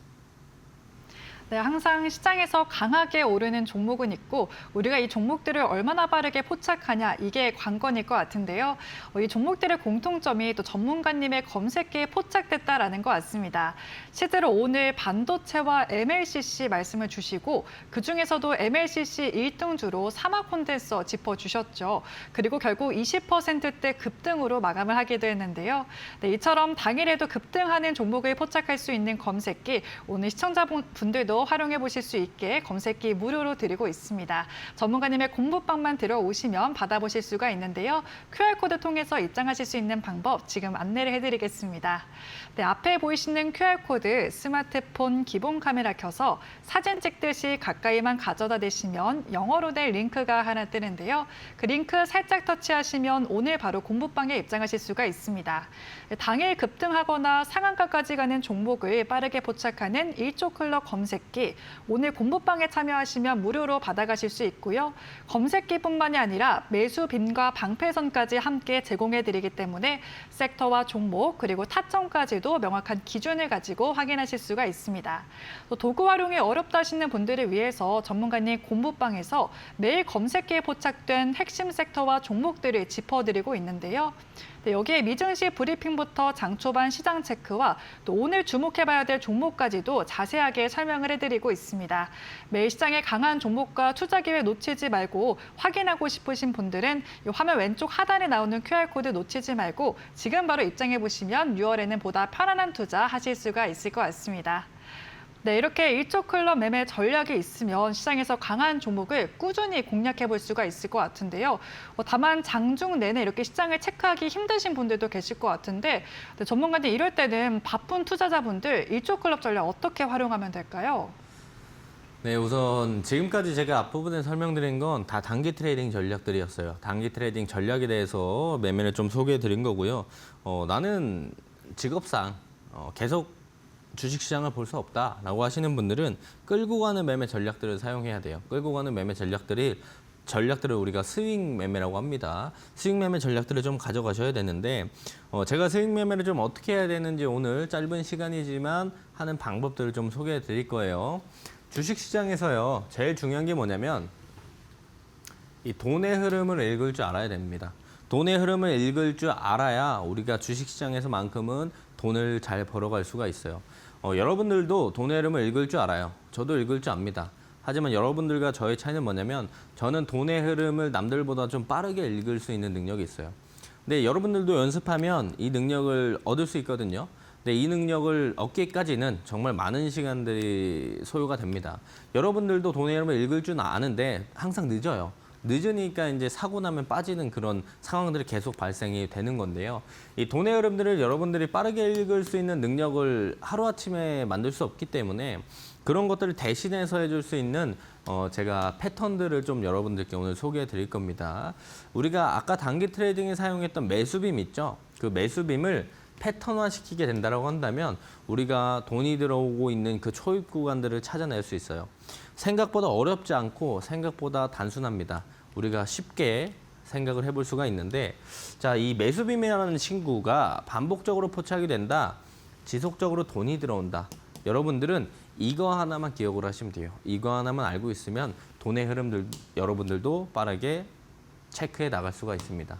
네, 항상 시장에서 강하게 오르는 종목은 있고 우리가 이 종목들을 얼마나 빠르게 포착하냐 이게 관건일 것 같은데요. 이 종목들의 공통점이 또 전문가님의 검색기에 포착됐다라는 것 같습니다. 실제로 오늘 반도체와 MLCC 말씀을 주시고 그중에서도 MLCC 1등주로 사마콘덴서 짚어주셨죠. 그리고 결국 20%대 급등으로 마감을 하기도 했는데요. 네, 이처럼 당일에도 급등하는 종목을 포착할 수 있는 검색기 오늘 시청자분들도 활용해 보실 수 있게 검색기 무료로 드리고 있습니다. 전문가님의 공부방만 들어오시면 받아보실 수가 있는데요. QR코드 통해서 입장하실 수 있는 방법 지금 안내를 해드리겠습니다. 네, 앞에 보이시는 QR코드 스마트폰 기본 카메라 켜서 사진 찍듯이 가까이만 가져다 대시면 영어로 된 링크가 하나 뜨는데요. 그 링크 살짝 터치하시면 오늘 바로 공부방에 입장하실 수가 있습니다. 네, 당일 급등하거나 상한가까지 가는 종목을 빠르게 포착하는 일조클럽 검색기 오늘 공부방에 참여하시면 무료로 받아가실 수 있고요. 검색기뿐만이 아니라 매수 빈과 방패선까지 함께 제공해드리기 때문에 섹터와 종목 그리고 타점까지도 명확한 기준을 가지고 확인하실 수가 있습니다. 또 도구 활용이 어렵다 하시는 분들을 위해서 전문가님 공부방에서 매일 검색기에 포착된 핵심 섹터와 종목들을 짚어드리고 있는데요. 네, 여기에 미증시 브리핑부터 장초반 시장 체크와 또 오늘 주목해봐야 될 종목까지도 자세하게 설명을 해드리고 있습니다. 매일 시장의 강한 종목과 투자 기회 놓치지 말고 확인하고 싶으신 분들은 이 화면 왼쪽 하단에 나오는 QR코드 놓치지 말고 지금 바로 입장해보시면 6월에는 보다 편안한 투자 하실 수가 있을 것 같습니다. 네, 이렇게 일조클럽 매매 전략이 있으면 시장에서 강한 종목을 꾸준히 공략해 볼 수가 있을 것 같은데요. 다만 장중 내내 이렇게 시장을 체크하기 힘드신 분들도 계실 것 같은데 전문가님 이럴 때는 바쁜 투자자분들 일조클럽 전략 어떻게 활용하면 될까요? 네, 우선 지금까지 제가 앞부분에 설명드린 건 다 단기 트레이딩 전략들이었어요. 단기 트레이딩 전략에 대해서 매매를 좀 소개해 드린 거고요. 나는 직업상 계속 주식시장을 볼 수 없다라고 하시는 분들은 끌고 가는 매매 전략들을 사용해야 돼요. 끌고 가는 매매 전략들을 우리가 스윙 매매라고 합니다. 스윙 매매 전략들을 좀 가져가셔야 되는데 제가 스윙 매매를 좀 어떻게 해야 되는지 오늘 짧은 시간이지만 하는 방법들을 좀 소개해 드릴 거예요. 주식시장에서요. 제일 중요한 게 뭐냐면 이 돈의 흐름을 읽을 줄 알아야 됩니다. 돈의 흐름을 읽을 줄 알아야 우리가 주식시장에서만큼은 돈을 잘 벌어갈 수가 있어요. 여러분들도 돈의 흐름을 읽을 줄 알아요. 저도 읽을 줄 압니다. 하지만 여러분들과 저의 차이는 뭐냐면 저는 돈의 흐름을 남들보다 좀 빠르게 읽을 수 있는 능력이 있어요. 근데 여러분들도 연습하면 이 능력을 얻을 수 있거든요. 근데 이 능력을 얻기까지는 정말 많은 시간들이 소요가 됩니다. 여러분들도 돈의 흐름을 읽을 줄 아는데 항상 늦어요. 늦으니까 이제 사고 나면 빠지는 그런 상황들이 계속 발생이 되는 건데요. 이 돈의 흐름들을 여러분들이 빠르게 읽을 수 있는 능력을 하루아침에 만들 수 없기 때문에 그런 것들을 대신해서 해줄 수 있는 제가 패턴들을 좀 여러분들께 오늘 소개해 드릴 겁니다. 우리가 아까 단기 트레이딩에 사용했던 매수빔 있죠? 그 매수빔을 패턴화 시키게 된다고 한다면 우리가 돈이 들어오고 있는 그 초입 구간들을 찾아낼 수 있어요. 생각보다 어렵지 않고 생각보다 단순합니다. 우리가 쉽게 생각을 해볼 수가 있는데 자, 이 매수빔이라는 친구가 반복적으로 포착이 된다. 지속적으로 돈이 들어온다. 여러분들은 이거 하나만 기억을 하시면 돼요. 이거 하나만 알고 있으면 돈의 흐름들 여러분들도 빠르게 체크해 나갈 수가 있습니다.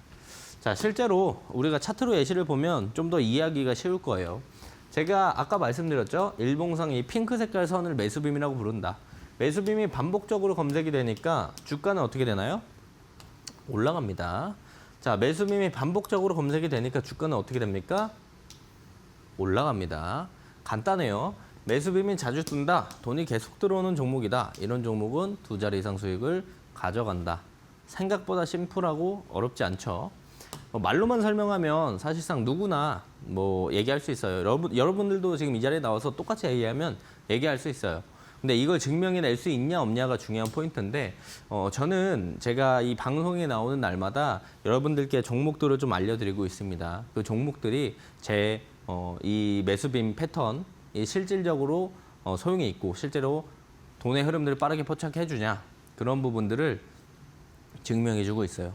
자, 실제로 우리가 차트로 예시를 보면 좀 더 이해하기가 쉬울 거예요. 제가 아까 말씀드렸죠. 일봉상 이 핑크 색깔 선을 매수빔이라고 부른다. 매수빔이 반복적으로 검색이 되니까 주가는 어떻게 되나요? 올라갑니다. 자, 매수빔이 반복적으로 검색이 되니까 주가는 어떻게 됩니까? 올라갑니다. 간단해요. 매수빔이 자주 뜬다. 돈이 계속 들어오는 종목이다. 이런 종목은 2자리 이상 수익을 가져간다. 생각보다 심플하고 어렵지 않죠. 말로만 설명하면 사실상 누구나 얘기할 수 있어요. 여러분들도 지금 이 자리에 나와서 똑같이 얘기하면 얘기할 수 있어요. 근데 이걸 증명해낼 수 있냐 없냐가 중요한 포인트인데 저는 제가 이 방송에 나오는 날마다 여러분들께 종목들을 좀 알려드리고 있습니다. 그 종목들이 제 이 매수빔 패턴 이 실질적으로 소용이 있고 실제로 돈의 흐름들을 빠르게 포착해주냐 그런 부분들을 증명해주고 있어요.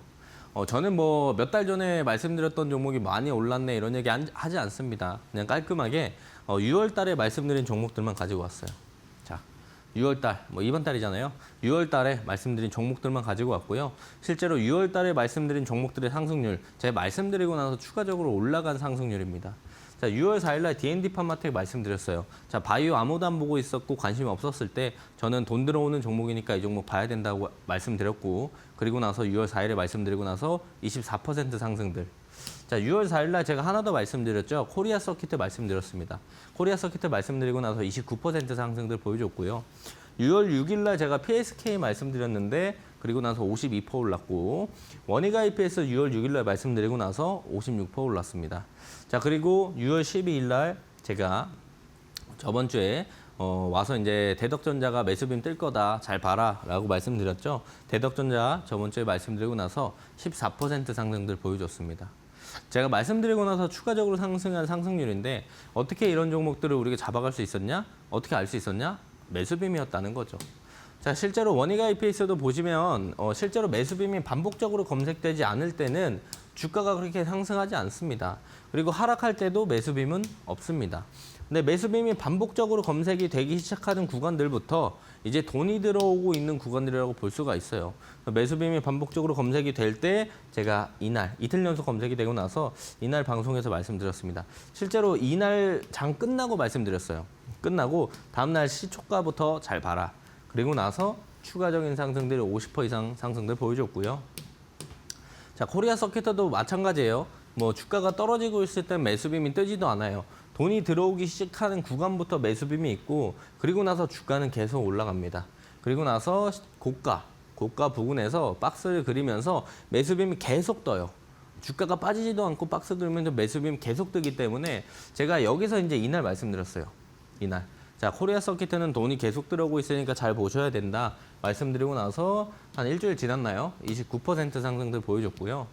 저는 몇 달 전에 말씀드렸던 종목이 많이 올랐네 이런 얘기 하지 않습니다. 그냥 깔끔하게 6월 달에 말씀드린 종목들만 가지고 왔어요. 자, 6월 달, 뭐 이번 달이잖아요. 6월 달에 말씀드린 종목들만 가지고 왔고요. 실제로 6월 달에 말씀드린 종목들의 상승률, 제가 말씀드리고 나서 추가적으로 올라간 상승률입니다. 자, 6월 4일 날 D&D 판마텍 말씀드렸어요. 자, 바이오 아무도 안 보고 있었고 관심이 없었을 때 저는 돈 들어오는 종목이니까 이 종목 봐야 된다고 말씀드렸고, 그리고 나서 6월 4일에 말씀드리고 나서 24% 상승들. 자, 6월 4일 날 제가 하나 더 말씀드렸죠. 코리아 서킷 말씀드렸습니다. 코리아 서킷 말씀드리고 나서 29% 상승들 보여줬고요. 6월 6일 날 제가 PSK 말씀드렸는데 그리고 나서 52% 올랐고, 원익IPS 6월 6일 날 말씀드리고 나서 56% 올랐습니다. 자, 그리고 6월 12일 날 제가 저번 주에 와서 이제 대덕전자가 매수빔 뜰 거다, 잘 봐라 라고 말씀드렸죠. 대덕전자 저번 주에 말씀드리고 나서 14% 상승들 보여줬습니다. 제가 말씀드리고 나서 추가적으로 상승한 상승률인데 어떻게 이런 종목들을 우리가 잡아갈 수 있었냐? 어떻게 알 수 있었냐? 매수빔이었다는 거죠. 자, 실제로 원익IPS도 보시면 실제로 매수빔이 반복적으로 검색되지 않을 때는 주가가 그렇게 상승하지 않습니다. 그리고 하락할 때도 매수빔은 없습니다. 근데 매수빔이 반복적으로 검색이 되기 시작하는 구간들부터 이제 돈이 들어오고 있는 구간들이라고 볼 수가 있어요. 매수빔이 반복적으로 검색이 될 때 제가 이틀 연속 검색이 되고 나서 이날 방송에서 말씀드렸습니다. 실제로 이날 장 끝나고 말씀드렸어요. 끝나고 다음날 시초가부터 잘 봐라. 그리고 나서 추가적인 상승들이 50% 이상 상승들 보여줬고요. 자, 코리아 서킷도 마찬가지예요. 뭐 주가가 떨어지고 있을 때 매수빔이 뜨지도 않아요. 돈이 들어오기 시작하는 구간부터 매수빔이 있고, 그리고 나서 주가는 계속 올라갑니다. 그리고 나서 고가 부근에서 박스를 그리면서 매수빔이 계속 떠요. 주가가 빠지지도 않고 박스 그리면서 매수빔 계속 뜨기 때문에 제가 여기서 이제 이날 말씀드렸어요. 이날. 자, 코리아 서킷은 돈이 계속 들어오고 있으니까 잘 보셔야 된다 말씀드리고 나서 한 일주일 지났나요? 29% 상승들 보여줬고요.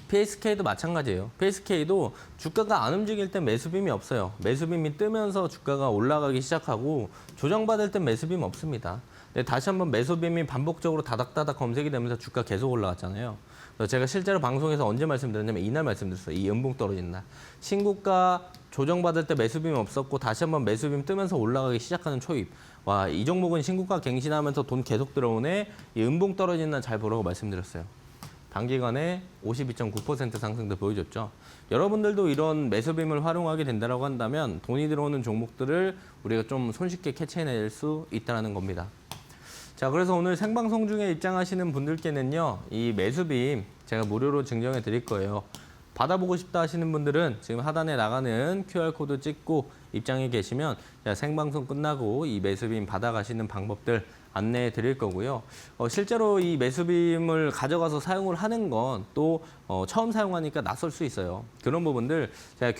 PSK도 마찬가지예요. PSK도 주가가 안 움직일 때 매수빔이 없어요. 매수빔이 뜨면서 주가가 올라가기 시작하고 조정받을 때 매수빔 없습니다. 근데 다시 한번 매수빔이 반복적으로 다닥다닥 검색이 되면서 주가 계속 올라갔잖아요. 그래서 제가 실제로 방송에서 언제 말씀드렸냐면 이날 말씀드렸어요. 이 연봉 떨어진 날. 신고가 조정받을 때 매수빔이 없었고 다시 한번 매수빔 뜨면서 올라가기 시작하는 초입. 와, 이 종목은 신고가 갱신하면서 돈 계속 들어오네. 이 연봉 떨어진 날 잘 보라고 말씀드렸어요. 단기간에 52.9% 상승도 보여줬죠. 여러분들도 이런 매수빔을 활용하게 된다고 한다면 돈이 들어오는 종목들을 우리가 좀 손쉽게 캐치해낼 수 있다는 겁니다. 자, 그래서 오늘 생방송 중에 입장하시는 분들께는요, 이 매수빔 제가 무료로 증정해 드릴 거예요. 받아보고 싶다 하시는 분들은 지금 하단에 나가는 QR코드 찍고 입장해 계시면 생방송 끝나고 이 매수빔 받아가시는 방법들 안내해 드릴 거고요. 실제로 이 매수빔을 가져가서 사용을 하는 건 또 처음 사용하니까 낯설 수 있어요. 그런 부분들 제가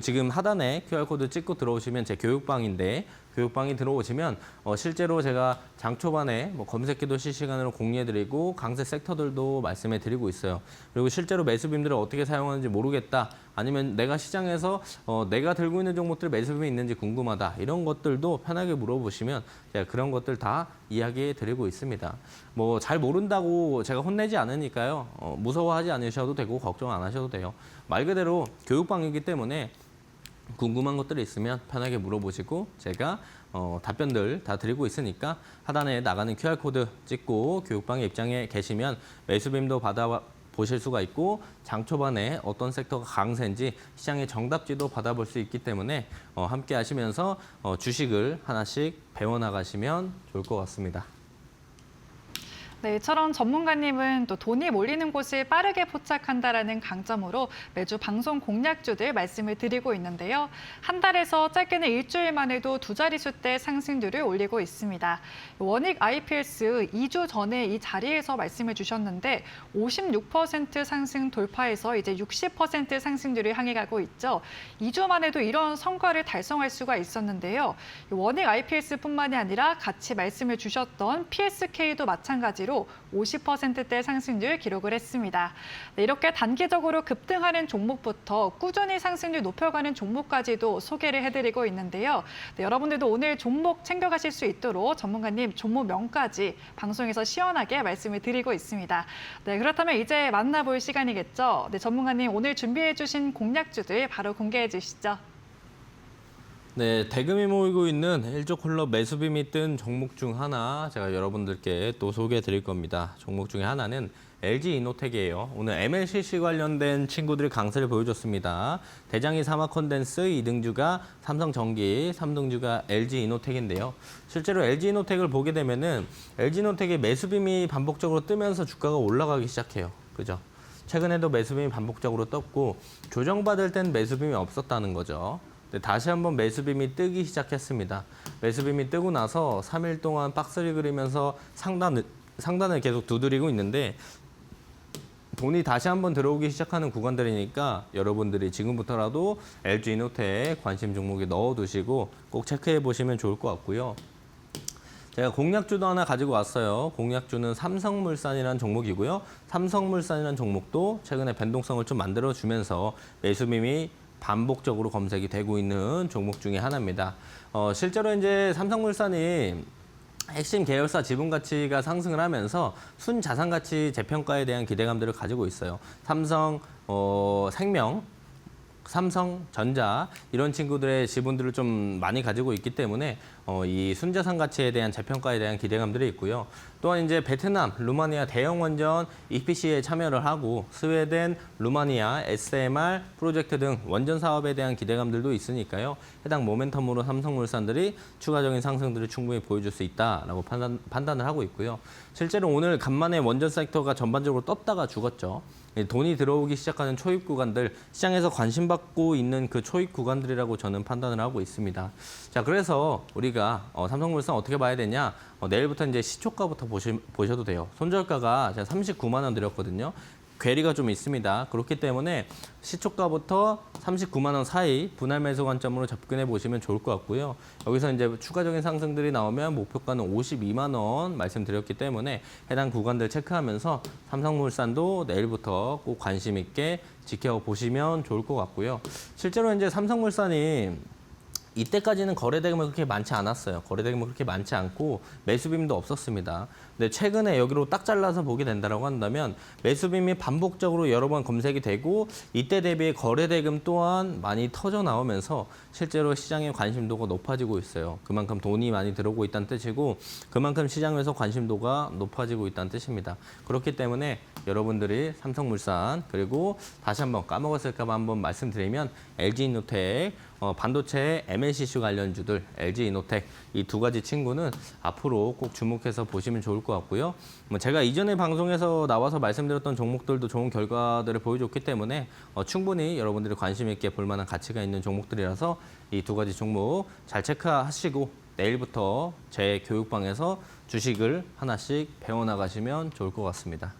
지금 하단에 QR코드 찍고 들어오시면 제 교육방인데 교육방이 들어오시면 실제로 제가 장 초반에 뭐 검색기도 실시간으로 공유해드리고 강세 섹터들도 말씀해드리고 있어요. 그리고 실제로 매수빔들을 어떻게 사용하는지 모르겠다. 아니면 내가 시장에서 내가 들고 있는 종목들 매수빔이 있는지 궁금하다. 이런 것들도 편하게 물어보시면 제가 그런 것들 다 이야기해드리고 있습니다. 뭐 잘 모른다고 제가 혼내지 않으니까요. 무서워하지 않으셔도 되고 걱정 안 하셔도 돼요. 말 그대로 교육방이기 때문에 궁금한 것들이 있으면 편하게 물어보시고 제가 답변들 다 드리고 있으니까 하단에 나가는 QR코드 찍고 교육방에 입장해 계시면 매수빔도 받아보실 수가 있고 장 초반에 어떤 섹터가 강세인지 시장의 정답지도 받아볼 수 있기 때문에 함께 하시면서 주식을 하나씩 배워나가시면 좋을 것 같습니다. 네, 이처럼 전문가님은 또 돈이 몰리는 곳을 빠르게 포착한다라는 강점으로 매주 방송 공략주들 말씀을 드리고 있는데요. 한 달에서 짧게는 일주일만 해도 두 자릿수대 상승률을 올리고 있습니다. 원익IPS 2주 전에 이 자리에서 말씀을 주셨는데 56% 상승 돌파해서 이제 60% 상승률을 향해 가고 있죠. 2주만 해도 이런 성과를 달성할 수가 있었는데요. 원익IPS뿐만이 아니라 같이 말씀을 주셨던 PSK도 마찬가지로 50%대 상승률 기록을 했습니다. 네, 이렇게 단기적으로 급등하는 종목부터 꾸준히 상승률 높여가는 종목까지도 소개를 해드리고 있는데요. 네, 여러분들도 오늘 종목 챙겨가실 수 있도록 전문가님 종목명까지 방송에서 시원하게 말씀을 드리고 있습니다. 네, 그렇다면 이제 만나볼 시간이겠죠. 네, 전문가님 오늘 준비해 주신 공략주들 바로 공개해 주시죠. 네, 대금이 모이고 있는 일조콜럽 매수빔이 뜬 종목 중 하나 제가 여러분들께 또 소개해 드릴 겁니다. 종목 중에 하나는 LG이노텍이에요. 오늘 MLCC 관련된 친구들이 강세를 보여줬습니다. 대장이 사마컨덴스 2등주가 삼성전기, 3등주가 LG이노텍인데요. 실제로 LG이노텍을 보게 되면은 LG이노텍의 매수빔이 반복적으로 뜨면서 주가가 올라가기 시작해요. 그죠? 최근에도 매수빔이 반복적으로 떴고 조정받을 땐 매수빔이 없었다는 거죠. 다시 한번 매수빔이 뜨기 시작했습니다. 매수빔이 뜨고 나서 3일 동안 박스를 그리면서 상단을 계속 두드리고 있는데 돈이 다시 한번 들어오기 시작하는 구간들이니까 여러분들이 지금부터라도 LG이노텍 관심 종목에 넣어두시고 꼭 체크해 보시면 좋을 것 같고요. 제가 공략주도 하나 가지고 왔어요. 공략주는 삼성물산이라는 종목이고요. 삼성물산이라는 종목도 최근에 변동성을 좀 만들어주면서 매수빔이 반복적으로 검색이 되고 있는 종목 중에 하나입니다. 실제로 이제 삼성물산이 핵심 계열사 지분 가치가 상승을 하면서 순자산가치 재평가에 대한 기대감들을 가지고 있어요. 삼성 생명, 삼성전자 이런 친구들의 지분들을 좀 많이 가지고 있기 때문에 이 순자산 가치에 대한 재평가에 대한 기대감들이 있고요. 또한 이제 베트남, 루마니아 대형 원전 EPC에 참여를 하고 스웨덴, 루마니아, SMR 프로젝트 등 원전 사업에 대한 기대감들도 있으니까요. 해당 모멘텀으로 삼성물산들이 추가적인 상승들을 충분히 보여줄 수 있다라고 판단을 하고 있고요. 실제로 오늘 간만에 원전 섹터가 전반적으로 떴다가 죽었죠. 돈이 들어오기 시작하는 초입 구간들, 시장에서 관심받고 있는 그 초입 구간들이라고 저는 판단을 하고 있습니다. 자, 그래서 우리가 삼성물산 어떻게 봐야 되냐? 내일부터 이제 시초가부터 보셔도 돼요. 손절가가 제가 39만 원 드렸거든요. 괴리가 좀 있습니다. 그렇기 때문에 시초가부터 39만 원 사이 분할 매수 관점으로 접근해 보시면 좋을 것 같고요. 여기서 이제 추가적인 상승들이 나오면 목표가는 52만 원 말씀드렸기 때문에 해당 구간들 체크하면서 삼성물산도 내일부터 꼭 관심 있게 지켜보시면 좋을 것 같고요. 실제로 이제 삼성물산이 이때까지는 거래대금이 그렇게 많지 않았어요. 거래대금이 그렇게 많지 않고 매수빔도 없었습니다. 근데 최근에 여기로 딱 잘라서 보게 된다고 한다면 매수빔이 반복적으로 여러 번 검색이 되고 이때 대비 거래대금 또한 많이 터져 나오면서 실제로 시장의 관심도가 높아지고 있어요. 그만큼 돈이 많이 들어오고 있다는 뜻이고 그만큼 시장에서 관심도가 높아지고 있다는 뜻입니다. 그렇기 때문에 여러분들이 삼성물산 그리고 다시 한번 까먹었을까 봐 한번 말씀드리면 LG이노텍 반도체 MLCC 관련주들 LG이노텍 이 두 가지 친구는 앞으로 꼭 주목해서 보시면 좋을 것 같고요. 제가 이전에 방송에서 나와서 말씀드렸던 종목들도 좋은 결과들을 보여줬기 때문에 충분히 여러분들이 관심 있게 볼 만한 가치가 있는 종목들이라서 이 두 가지 종목 잘 체크하시고 내일부터 제 교육방에서 주식을 하나씩 배워나가시면 좋을 것 같습니다.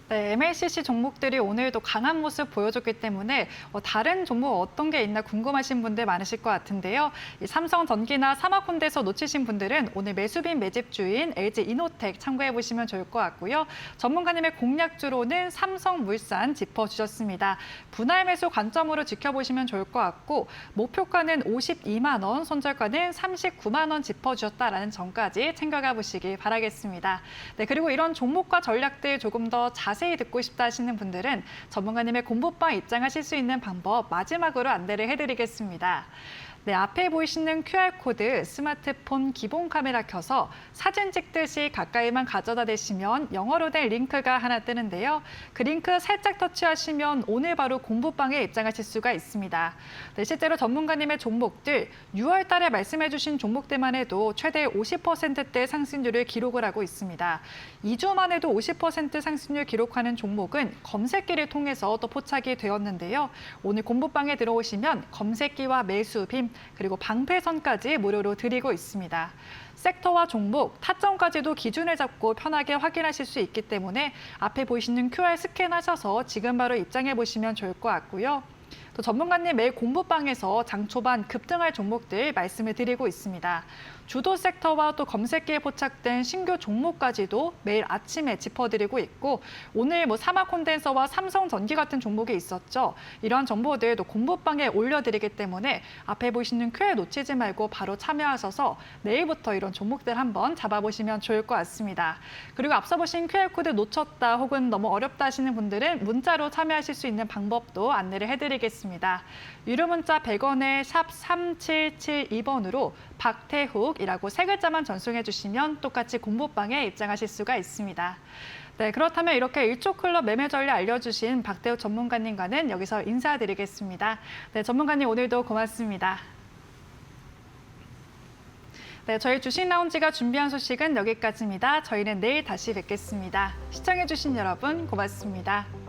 네, MLCC 종목들이 오늘도 강한 모습 보여줬기 때문에 다른 종목 어떤 게 있나 궁금하신 분들 많으실 것 같은데요. 이 삼성전기나 사마콘대에서 놓치신 분들은 오늘 매수빈 매집주인 LG이노텍 참고해 보시면 좋을 것 같고요. 전문가님의 공략주로는 삼성물산 짚어주셨습니다. 분할 매수 관점으로 지켜보시면 좋을 것 같고 목표가는 52만 원, 손절가는 39만 원 짚어주셨다라는 점까지 챙겨가 보시길 바라겠습니다. 네, 그리고 이런 종목과 전략들 조금 더 자세히 듣고 싶다 하시는 분들은 전문가님의 공부방 입장하실 수 있는 방법 마지막으로 안내를 해드리겠습니다. 네, 앞에 보이시는 QR코드 스마트폰 기본 카메라 켜서 사진 찍듯이 가까이만 가져다 대시면 영어로 된 링크가 하나 뜨는데요. 그 링크 살짝 터치하시면 오늘 바로 공부방에 입장하실 수가 있습니다. 네, 실제로 전문가님의 종목들 6월 달에 말씀해 주신 종목들만 해도 최대 50%대 상승률을 기록을 하고 있습니다. 2주 만에도 50% 상승률 기록하는 종목은 검색기를 통해서 또 포착이 되었는데요. 오늘 공부방에 들어오시면 검색기와 매수빔 그리고 방패선까지 무료로 드리고 있습니다. 섹터와 종목, 타점까지도 기준을 잡고 편하게 확인하실 수 있기 때문에 앞에 보이시는 QR 스캔하셔서 지금 바로 입장해 보시면 좋을 것 같고요. 또 전문가님 매일 공부방에서 장 초반 급등할 종목들 말씀을 드리고 있습니다. 주도 sek터와 또 검색기에 포착된 신규 종목까지도 매일 아침에 짚어드리고 있고 오늘 사마콘덴서와 삼성전기 같은 종목이 있었죠. 이러한 정보들도 공부방에 올려드리기 때문에 앞에 보시는 QR 놓치지 말고 바로 참여하셔서 내일부터 이런 종목들 한번 잡아보시면 좋을 것 같습니다. 그리고 앞서 보신 QR코드 놓쳤다 혹은 너무 어렵다 하시는 분들은 문자로 참여하실 수 있는 방법도 안내를 해드리겠습니다. 드리겠습니다. 유료 문자 100원에 샵 3772번으로 박태욱이라고 세 글자만 전송해 주시면 똑같이 공모방에 입장하실 수가 있습니다. 네, 그렇다면 이렇게 일초클럽 매매 전략 알려주신 박태욱 전문가님과는 여기서 인사드리겠습니다. 네, 전문가님 오늘도 고맙습니다. 네, 저희 주식 라운지가 준비한 소식은 여기까지입니다. 저희는 내일 다시 뵙겠습니다. 시청해주신 여러분 고맙습니다.